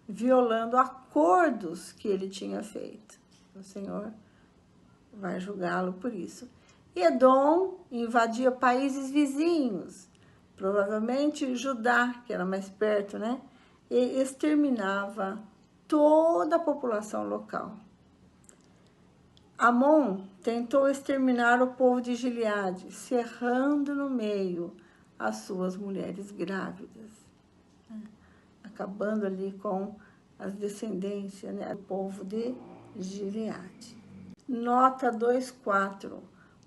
violando acordos que ele tinha feito. O Senhor vai julgá-lo por isso. Edom invadia países vizinhos, provavelmente Judá, que era mais perto, né? E exterminava toda a população local. Amon tentou exterminar o povo de Gileade, cerrando no meio as suas mulheres grávidas, né? Acabando ali com as descendências, né, do povo de Gileade. Nota 2:4.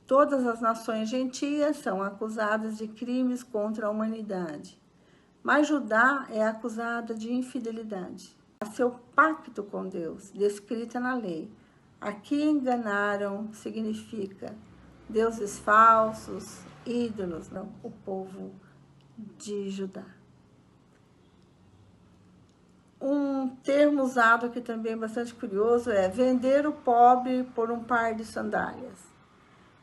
Todas as nações gentias são acusadas de crimes contra a humanidade, mas Judá é acusada de infidelidade a seu pacto com Deus, descrita na lei. Aqui enganaram significa deuses falsos, ídolos, não, o povo de Judá. Um termo usado aqui também bastante curioso é vender o pobre por um par de sandálias.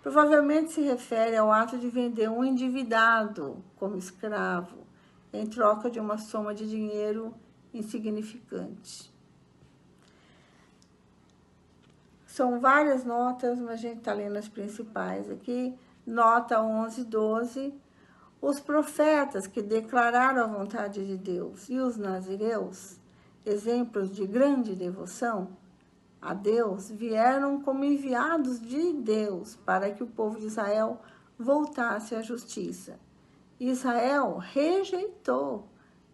Provavelmente se refere ao ato de vender um endividado como escravo, em troca de uma soma de dinheiro insignificante. São várias notas, mas a gente está lendo as principais aqui. Nota 11:12. Os profetas que declararam a vontade de Deus e os nazireus, exemplos de grande devoção a Deus, vieram como enviados de Deus para que o povo de Israel voltasse à justiça. Israel rejeitou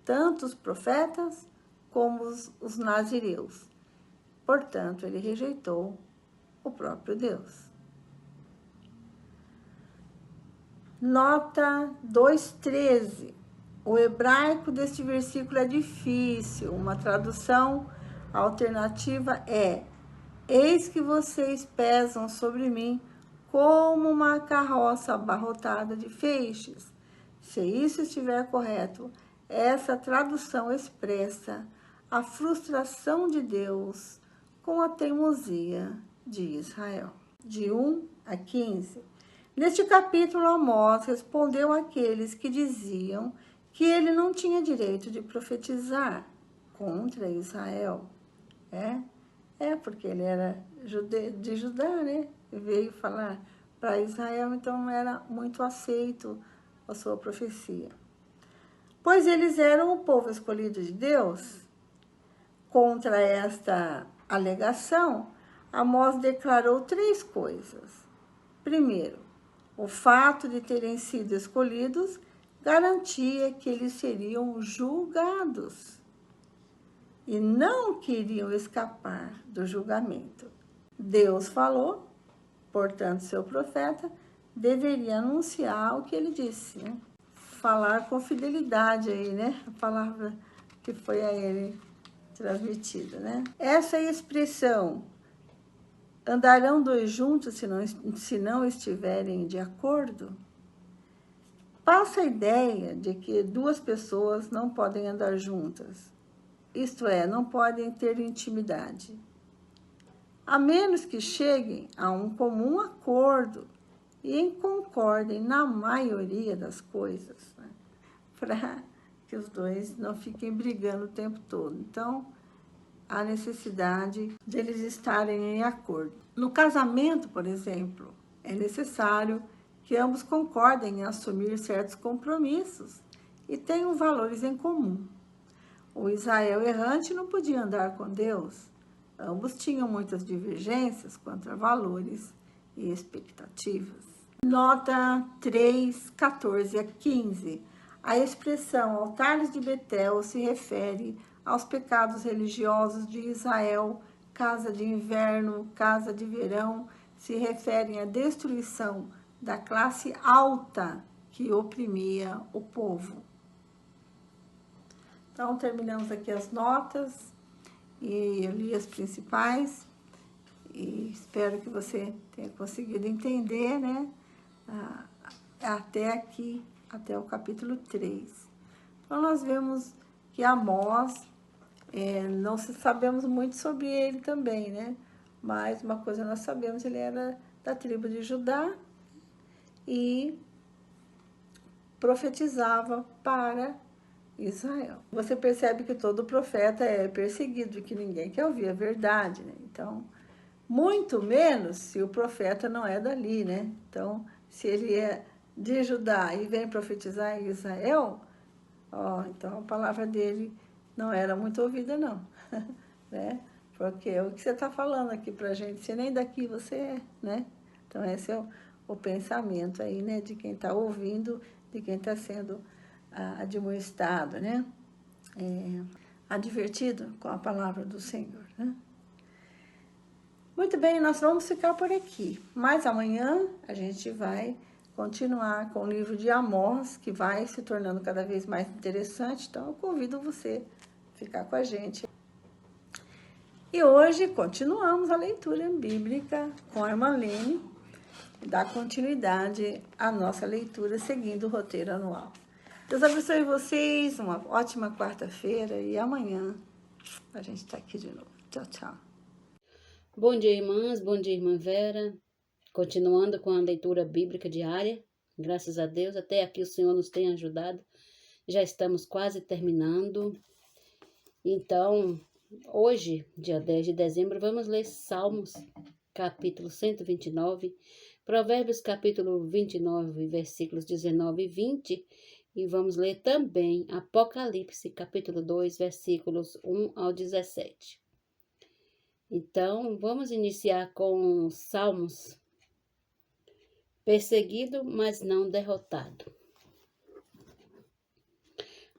tanto os profetas como os nazireus. Portanto, ele rejeitou o próprio Deus. Nota 2:13. O hebraico deste versículo é difícil. Uma tradução alternativa é: eis que vocês pesam sobre mim como uma carroça abarrotada de feixes. Se isso estiver correto, essa tradução expressa a frustração de Deus com a teimosia de Israel. De 1-15. Neste capítulo, Amós respondeu àqueles que diziam que ele não tinha direito de profetizar contra Israel. Porque ele era de Judá, né? Veio falar para Israel, então não era muito aceito a sua profecia. Pois eles eram o povo escolhido de Deus. Contra esta alegação, Amós declarou 3 coisas. Primeiro, o fato de terem sido escolhidos garantia que eles seriam julgados e não queriam escapar do julgamento. Deus falou, portanto, seu profeta deveria anunciar o que ele disse, né? Falar com fidelidade aí, né? A palavra que foi a ele transmitida, né? Essa expressão, andarão 2 juntos se não estiverem de acordo, passa a ideia de que 2 pessoas não podem andar juntas. Isto é, não podem ter intimidade, a menos que cheguem a um comum acordo e concordem na maioria das coisas, né? Para que os 2 não fiquem brigando o tempo todo. Então, há necessidade de eles estarem em acordo. No casamento, por exemplo, é necessário que ambos concordem em assumir certos compromissos e tenham valores em comum. O Israel errante não podia andar com Deus. Ambos tinham muitas divergências quanto a valores e expectativas. Nota 3, 14 a 15. A expressão altares de Betel se refere aos pecados religiosos de Israel. Casa de inverno, casa de verão, se referem à destruição da classe alta que oprimia o povo. Então, terminamos aqui as notas e eu li as principais e espero que você tenha conseguido entender, né? Até aqui, até o capítulo 3. Então, nós vemos que Amós, não sabemos muito sobre ele também, né? Mas uma coisa nós sabemos, ele era da tribo de Judá e profetizava para Israel. Você percebe que todo profeta é perseguido, que ninguém quer ouvir a verdade, né? Então, muito menos se o profeta não é dali, né? Então, se ele é de Judá e vem profetizar em Israel, então a palavra dele não era muito ouvida, não, né? Porque o que você está falando aqui pra gente, se nem daqui você é, né? Então, esse é o pensamento aí, né? De quem está ouvindo, de quem está sendo admoestado, né? Advertido com a palavra do Senhor, né? Muito bem, nós vamos ficar por aqui. Mas amanhã a gente vai continuar com o livro de Amós, que vai se tornando cada vez mais interessante. Então, eu convido você a ficar com a gente. E hoje continuamos a leitura bíblica com a irmã Lene, dar continuidade à nossa leitura seguindo o roteiro anual. Deus abençoe vocês, uma ótima quarta-feira e amanhã a gente está aqui de novo. Tchau, tchau. Bom dia, irmãs, bom dia, irmã Vera. Continuando com a leitura bíblica diária, graças a Deus, até aqui o Senhor nos tem ajudado. Já estamos quase terminando. Então, hoje, dia 10 de dezembro, vamos ler Salmos, capítulo 129, Provérbios, capítulo 29, versículos 19 e 20, e vamos ler também Apocalipse, capítulo 2, versículos 1 ao 17. Então, vamos iniciar com Salmos. Perseguido, mas não derrotado.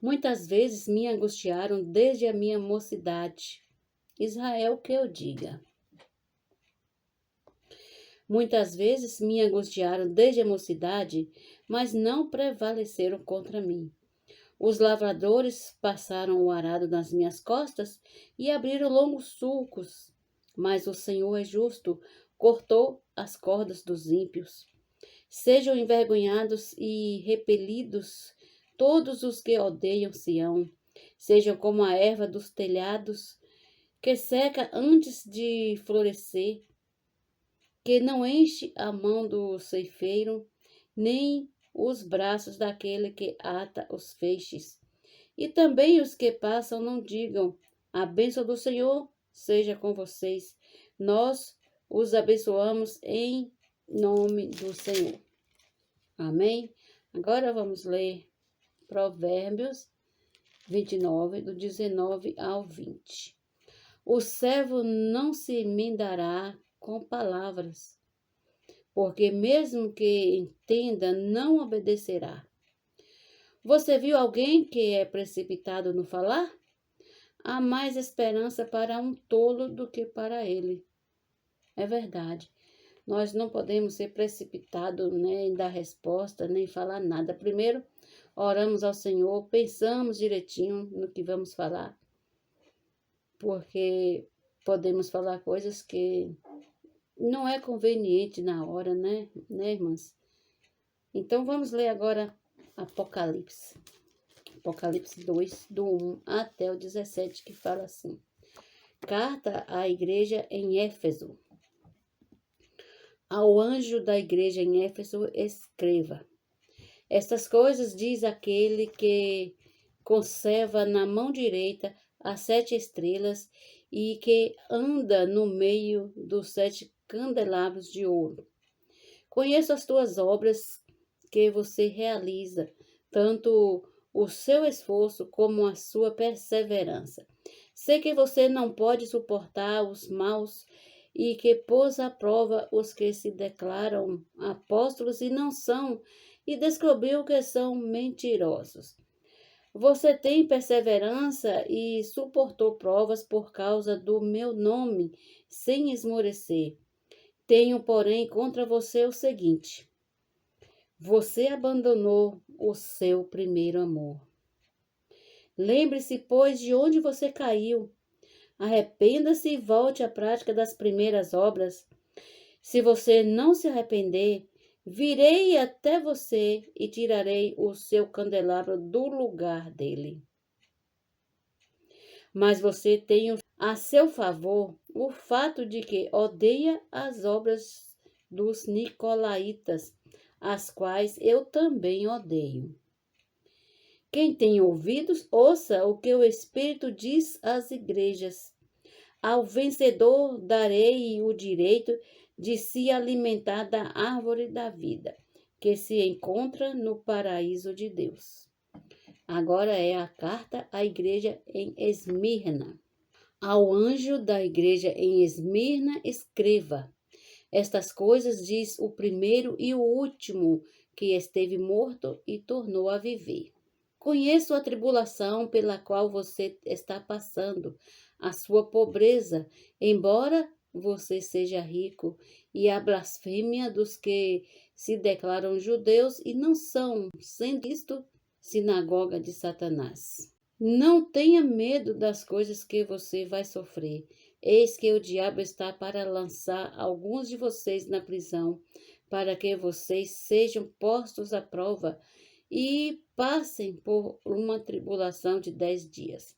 Muitas vezes me angustiaram desde a minha mocidade. Israel, que eu diga. Muitas vezes me angustiaram desde a mocidade, mas não prevaleceram contra mim. Os lavradores passaram o arado nas minhas costas e abriram longos sulcos, mas o Senhor é justo, cortou as cordas dos ímpios. Sejam envergonhados e repelidos todos os que odeiam Sião. Sejam como a erva dos telhados, que seca antes de florescer, que não enche a mão do ceifeiro, nem os braços daquele que ata os feixes. E também os que passam não digam, a bênção do Senhor seja com vocês. Nós os abençoamos em nome do Senhor. Amém? Agora vamos ler Provérbios 29, do 19 ao 20. O servo não se emendará com palavras, porque mesmo que entenda, não obedecerá. Você viu alguém que é precipitado no falar? Há mais esperança para um tolo do que para ele. É verdade. Nós não podemos ser precipitados, né, em dar resposta, nem falar nada. Primeiro, oramos ao Senhor, pensamos direitinho no que vamos falar, porque podemos falar coisas que não é conveniente na hora, né, irmãs? Então, vamos ler agora Apocalipse 2, do 1 até o 17, que fala assim. Carta à igreja em Éfeso. Ao anjo da igreja em Éfeso escreva: estas coisas diz aquele que conserva na mão direita as 7 estrelas e que anda no meio dos 7 candelabros de ouro. Conheço as tuas obras que você realiza, tanto o seu esforço como a sua perseverança. Sei que você não pode suportar os maus e que pôs à prova os que se declaram apóstolos e não são, e descobriu que são mentirosos. Você tem perseverança e suportou provas por causa do meu nome, sem esmorecer. Tenho, porém, contra você o seguinte: você abandonou o seu primeiro amor. Lembre-se, pois, de onde você caiu. Arrependa-se e volte à prática das primeiras obras. Se você não se arrepender, virei até você e tirarei o seu candelabro do lugar dele. Mas você tem a seu favor o fato de que odeia as obras dos nicolaítas, as quais eu também odeio. Quem tem ouvidos, ouça o que o Espírito diz às igrejas. Ao vencedor darei o direito de se alimentar da árvore da vida, que se encontra no paraíso de Deus. Agora é a carta à igreja em Esmirna. Ao anjo da igreja em Esmirna escreva: estas coisas diz o primeiro e o último, que esteve morto e tornou a viver. Conheço a tribulação pela qual você está passando, a sua pobreza, embora você seja rico, e a blasfêmia dos que se declaram judeus e não são, sendo isto sinagoga de Satanás. Não tenha medo das coisas que você vai sofrer. Eis que o diabo está para lançar alguns de vocês na prisão, para que vocês sejam postos à prova e passem por uma tribulação de 10 dias.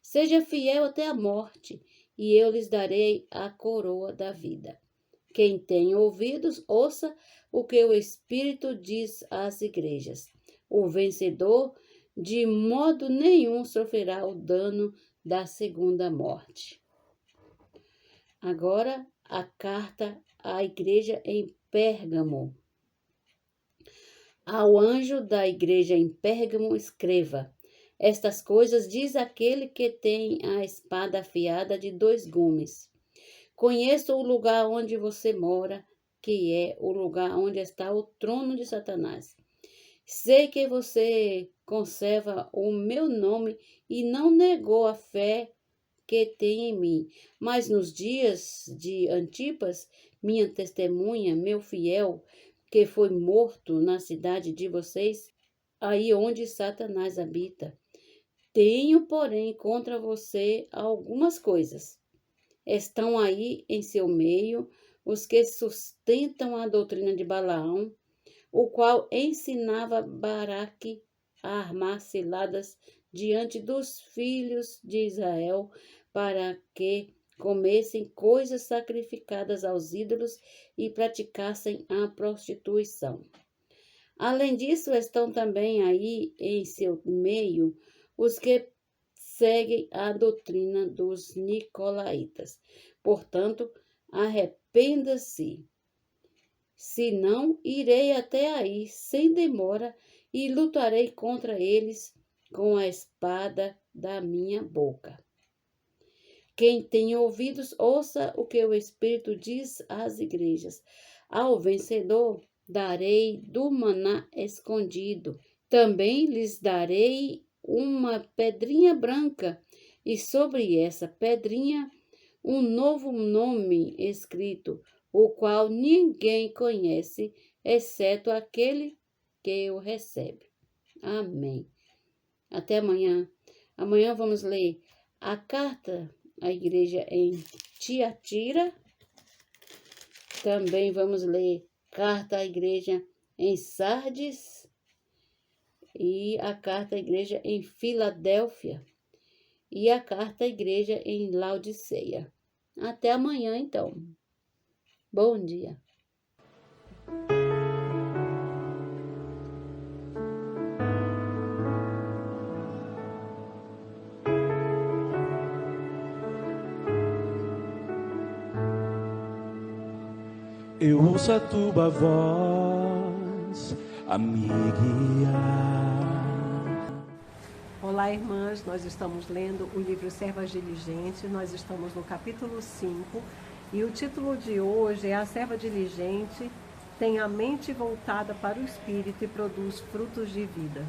Seja fiel até a morte, e eu lhes darei a coroa da vida. Quem tem ouvidos, ouça o que o Espírito diz às igrejas. O vencedor, de modo nenhum, sofrerá o dano da segunda morte. Agora, a carta à igreja em Pérgamo. Ao anjo da igreja em Pérgamo escreva: estas coisas diz aquele que tem a espada afiada de 2 gumes. Conheço o lugar onde você mora, que é o lugar onde está o trono de Satanás. Sei que você conserva o meu nome e não negou a fé que tem em mim. Mas nos dias de Antipas, minha testemunha, meu fiel, que foi morto na cidade de vocês, aí onde Satanás habita. Tenho, porém, contra você algumas coisas. Estão aí em seu meio os que sustentam a doutrina de Balaão, o qual ensinava Baraque a armar ciladas diante dos filhos de Israel, para que comessem coisas sacrificadas aos ídolos e praticassem a prostituição. Além disso, estão também aí em seu meio os que seguem a doutrina dos nicolaítas. Portanto, arrependa-se. Se não, irei até aí sem demora e lutarei contra eles com a espada da minha boca. Quem tem ouvidos, ouça o que o Espírito diz às igrejas. Ao vencedor darei do maná escondido. Também lhes darei uma pedrinha branca, e sobre essa pedrinha um novo nome escrito, o qual ninguém conhece, exceto aquele que o recebe. Amém. Até amanhã. Amanhã vamos ler a carta à igreja em Tiatira. Também vamos ler carta à igreja em Sardes e a carta à igreja em Filadélfia e a carta à igreja em Laodiceia. Até amanhã, então. Bom dia. Eu ouço a tua voz a me guiar. Olá, irmãs, nós estamos lendo o livro Servas Diligentes, nós estamos no capítulo 5 e o título de hoje é A Serva Diligente tem a mente voltada para o Espírito e produz frutos de vida.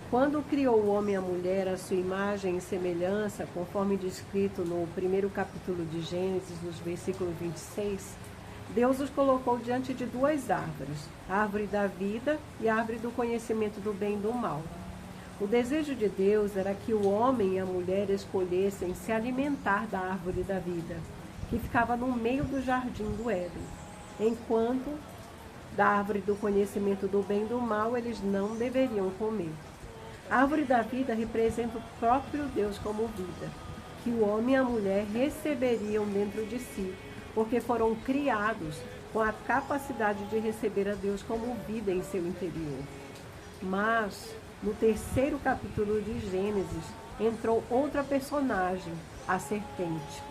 Quando criou o homem e a mulher à sua imagem e semelhança, conforme descrito no primeiro capítulo de Gênesis, nos versículos 26, Deus os colocou diante de duas árvores, a árvore da vida e a árvore do conhecimento do bem e do mal. O desejo de Deus era que o homem e a mulher escolhessem se alimentar da árvore da vida, que ficava no meio do jardim do Éden, enquanto da árvore do conhecimento do bem e do mal eles não deveriam comer. A árvore da vida representa o próprio Deus como vida, que o homem e a mulher receberiam dentro de si, porque foram criados com a capacidade de receber a Deus como vida em seu interior. Mas, no terceiro capítulo de Gênesis, entrou outra personagem, a serpente,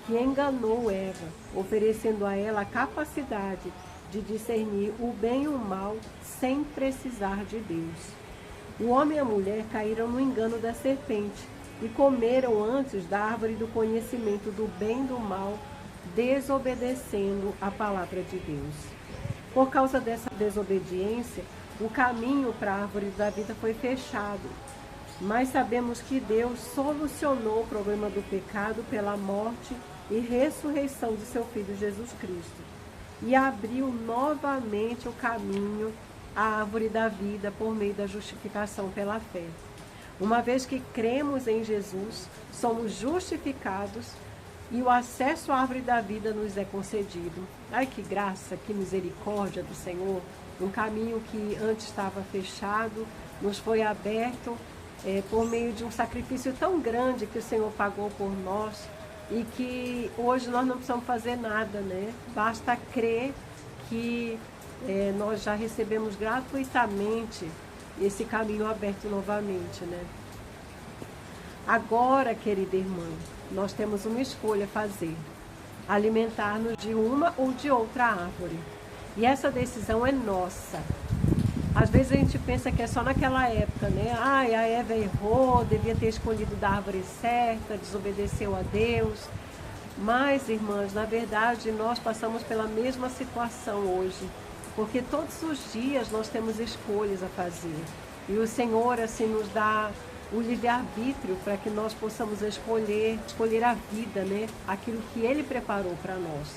que enganou Eva, oferecendo a ela a capacidade de discernir o bem e o mal sem precisar de Deus. O homem e a mulher caíram no engano da serpente e comeram antes da árvore do conhecimento do bem e do mal, desobedecendo a palavra de Deus. Por causa dessa desobediência, o caminho para a árvore da vida foi fechado. Mas sabemos que Deus solucionou o problema do pecado pela morte e ressurreição de seu Filho Jesus Cristo e abriu novamente o caminho à árvore da vida por meio da justificação pela fé. Uma vez que cremos em Jesus, somos justificados e o acesso à árvore da vida nos é concedido. Ai, que graça, que misericórdia do Senhor! Um caminho que antes estava fechado, nos foi aberto por meio de um sacrifício tão grande que o Senhor pagou por nós e que hoje nós não precisamos fazer nada, né? Basta crer que nós já recebemos gratuitamente esse caminho aberto novamente, né? Agora, querida irmã, nós temos uma escolha a fazer: alimentar-nos de uma ou de outra árvore. E essa decisão é nossa. Às vezes a gente pensa que é só naquela época, né? Ai, a Eva errou, devia ter escolhido da árvore certa, desobedeceu a Deus. Mas, irmãs, na verdade, nós passamos pela mesma situação hoje. Porque todos os dias nós temos escolhas a fazer. E o Senhor, assim, nos dá o livre-arbítrio para que nós possamos escolher a vida, né? Aquilo que Ele preparou para nós.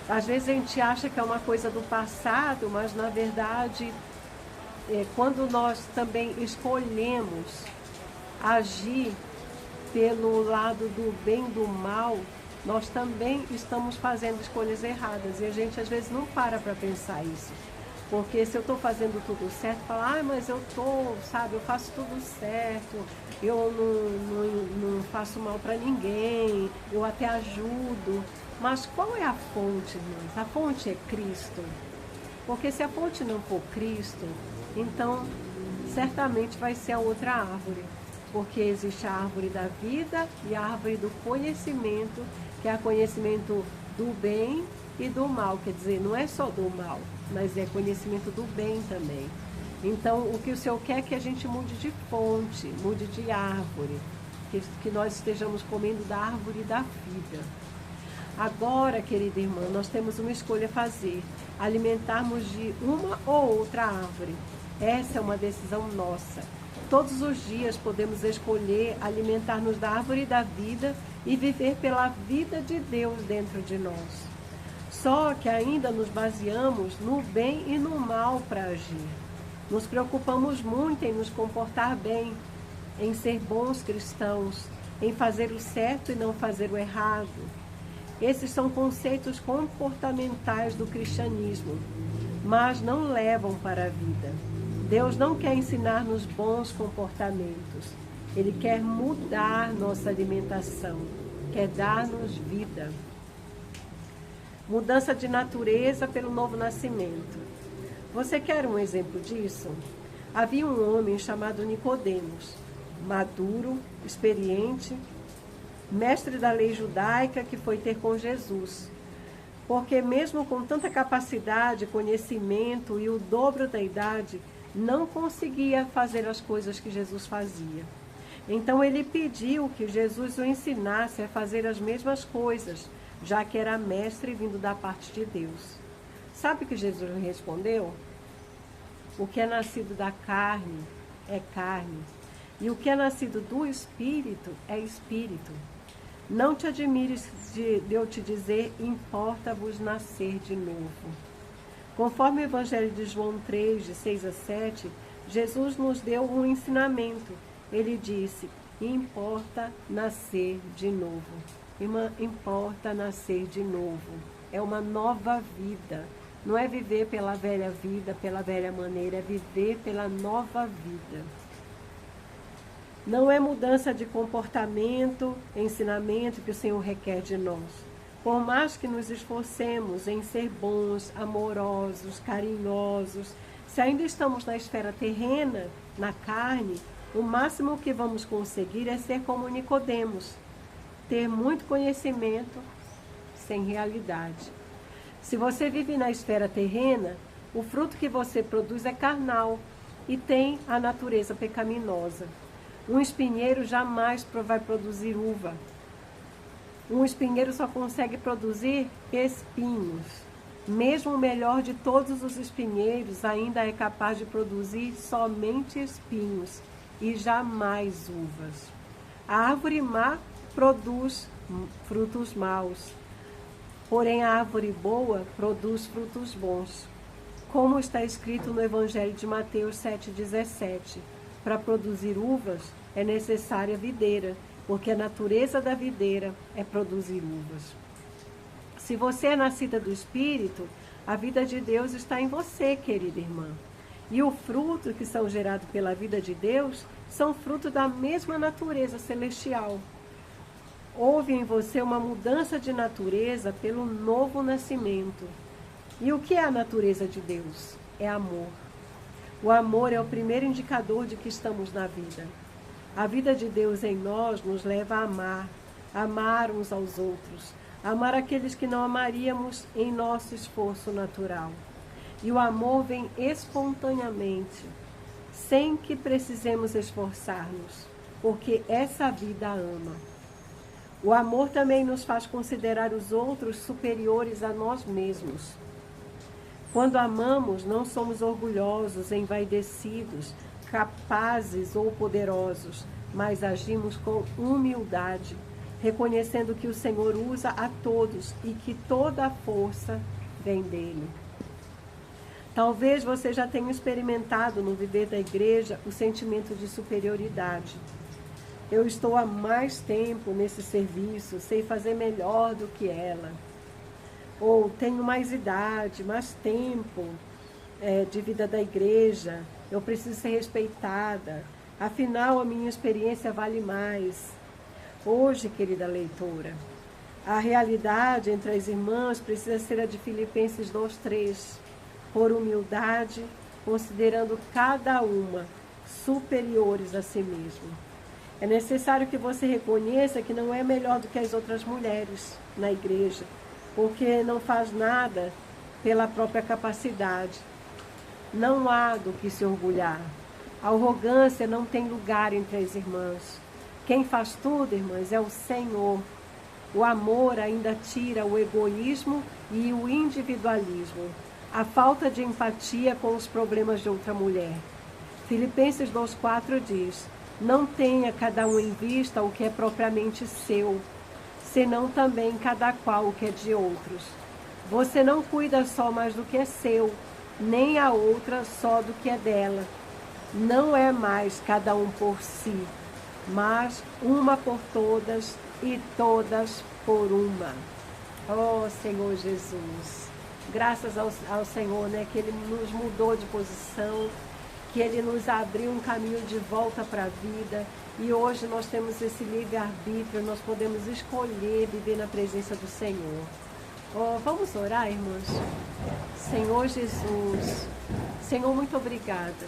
Às vezes a gente acha que é uma coisa do passado, mas na verdade, quando nós também escolhemos agir pelo lado do bem e do mal, nós também estamos fazendo escolhas erradas. E a gente às vezes não para pensar isso. Porque se eu estou fazendo tudo certo, fala, mas eu faço tudo certo, eu não faço mal para ninguém, eu até ajudo. Mas qual é a fonte, irmãos? A fonte é Cristo. Porque se a fonte não for Cristo, então certamente vai ser a outra árvore. porque existe a árvore da vida e a árvore do conhecimento, que é o conhecimento do bem e do mal, quer dizer, não é só do mal, mas é conhecimento do bem também. Então, o que o Senhor quer é que a gente mude de fonte, mude de árvore, que nós estejamos comendo da árvore da vida. Agora, querida irmã, nós temos uma escolha a fazer, alimentarmos de uma ou outra árvore. Essa é uma decisão nossa. Todos os dias podemos escolher alimentar-nos da árvore da vida e viver pela vida de Deus dentro de nós. Só que ainda nos baseamos no bem e no mal para agir. Nos preocupamos muito em nos comportar bem, em ser bons cristãos, em fazer o certo e não fazer o errado. Esses são conceitos comportamentais do cristianismo, mas não levam para a vida. Deus não quer ensinar-nos bons comportamentos. Ele quer mudar nossa alimentação, quer dar-nos vida. Mudança de natureza pelo novo nascimento. Você quer um exemplo disso? Havia um homem chamado Nicodemos, maduro, experiente, mestre da lei judaica, que foi ter com Jesus. Porque mesmo com tanta capacidade, conhecimento e o dobro da idade, não conseguia fazer as coisas que Jesus fazia. Então ele pediu que Jesus o ensinasse a fazer as mesmas coisas, já que era mestre vindo da parte de Deus. Sabe o que Jesus lhe respondeu? O que é nascido da carne é carne, e o que é nascido do Espírito é Espírito. Não te admires de eu te dizer, importa-vos nascer de novo. Conforme o Evangelho de João 3, de 6 a 7, Jesus nos deu um ensinamento. Ele disse, importa nascer de novo. Irmã, importa nascer de novo. É uma nova vida. Não é viver pela velha vida, pela velha maneira, é viver pela nova vida. Não é mudança de comportamento, ensinamento que o Senhor requer de nós. Por mais que nos esforcemos em ser bons, amorosos, carinhosos, se ainda estamos na esfera terrena, na carne, o máximo que vamos conseguir é ser como Nicodemos, ter muito conhecimento sem realidade. Se você vive na esfera terrena, o fruto que você produz é carnal e tem a natureza pecaminosa. Um espinheiro jamais vai produzir uva. Um espinheiro só consegue produzir espinhos. Mesmo o melhor de todos os espinheiros ainda é capaz de produzir somente espinhos e jamais uvas. A árvore má produz frutos maus, porém a árvore boa produz frutos bons. Como está escrito no Evangelho de Mateus 7,17, para produzir uvas é necessária videira, porque a natureza da videira é produzir uvas. Se você é nascida do Espírito, a vida de Deus está em você, querida irmã. E o fruto que são gerados pela vida de Deus são fruto da mesma natureza celestial. Houve em você uma mudança de natureza pelo novo nascimento. E o que é a natureza de Deus? É amor. O amor é o primeiro indicador de que estamos na vida. A vida de Deus em nós nos leva a amar uns aos outros, amar aqueles que não amaríamos em nosso esforço natural. E o amor vem espontaneamente, sem que precisemos esforçar-nos, porque essa vida ama. O amor também nos faz considerar os outros superiores a nós mesmos. Quando amamos, não somos orgulhosos, envaidecidos, capazes ou poderosos, mas agimos com humildade, reconhecendo que o Senhor usa a todos e que toda a força vem dele. Talvez você já tenha experimentado no viver da igreja o sentimento de superioridade. Eu estou há mais tempo nesse serviço, sei fazer melhor do que ela. Ou tenho mais idade, mais tempo de vida da igreja, eu preciso ser respeitada, afinal a minha experiência vale mais. Hoje, querida leitora, a realidade entre as irmãs precisa ser a de Filipenses 2:3, por humildade, considerando cada uma superiores a si mesma. É necessário que você reconheça que não é melhor do que as outras mulheres na igreja, porque não faz nada pela própria capacidade. Não há do que se orgulhar. A arrogância não tem lugar entre as irmãs. Quem faz tudo, irmãs, é o Senhor. O amor ainda tira o egoísmo e o individualismo, a falta de empatia com os problemas de outra mulher. Filipenses 2,4 diz: não tenha cada um em vista o que é propriamente seu, senão também cada qual o que é de outros. Você não cuida só mais do que é seu, nem a outra só do que é dela. Não é mais cada um por si, mas uma por todas e todas por uma. Oh, Senhor Jesus, graças ao Senhor, né, que Ele nos mudou de posição, que Ele nos abriu um caminho de volta para a vida, e hoje nós temos esse livre-arbítrio, nós podemos escolher viver na presença do Senhor. Oh, vamos orar, irmãos? Senhor Jesus, Senhor, muito obrigada.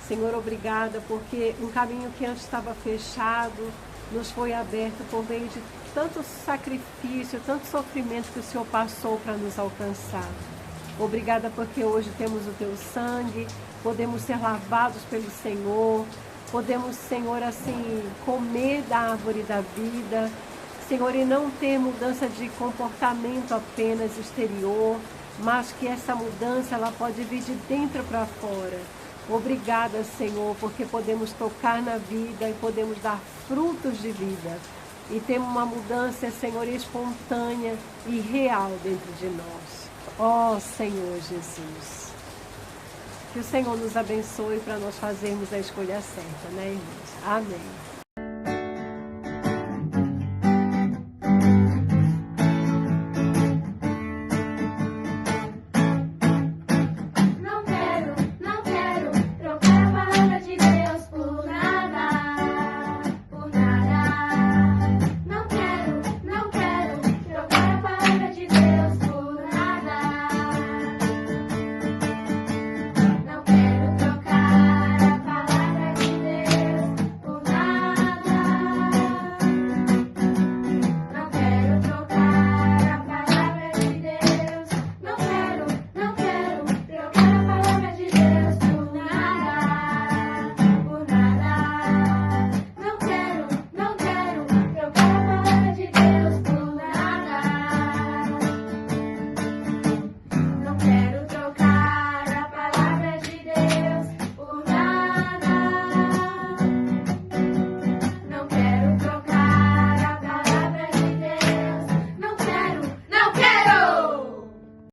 Senhor, obrigada, porque um caminho que antes estava fechado nos foi aberto por meio de tanto sacrifício, tanto sofrimento que o Senhor passou para nos alcançar. Obrigada porque hoje temos o Teu sangue, podemos ser lavados pelo Senhor, podemos, Senhor, assim, comer da árvore da vida, Senhor, e não ter mudança de comportamento apenas exterior, mas que essa mudança ela pode vir de dentro para fora. Obrigada, Senhor, porque podemos tocar na vida e podemos dar frutos de vida. E temos uma mudança, Senhor, espontânea e real dentro de nós. Ó Senhor Jesus. Que o Senhor nos abençoe para nós fazermos a escolha certa, né, irmãos? Amém.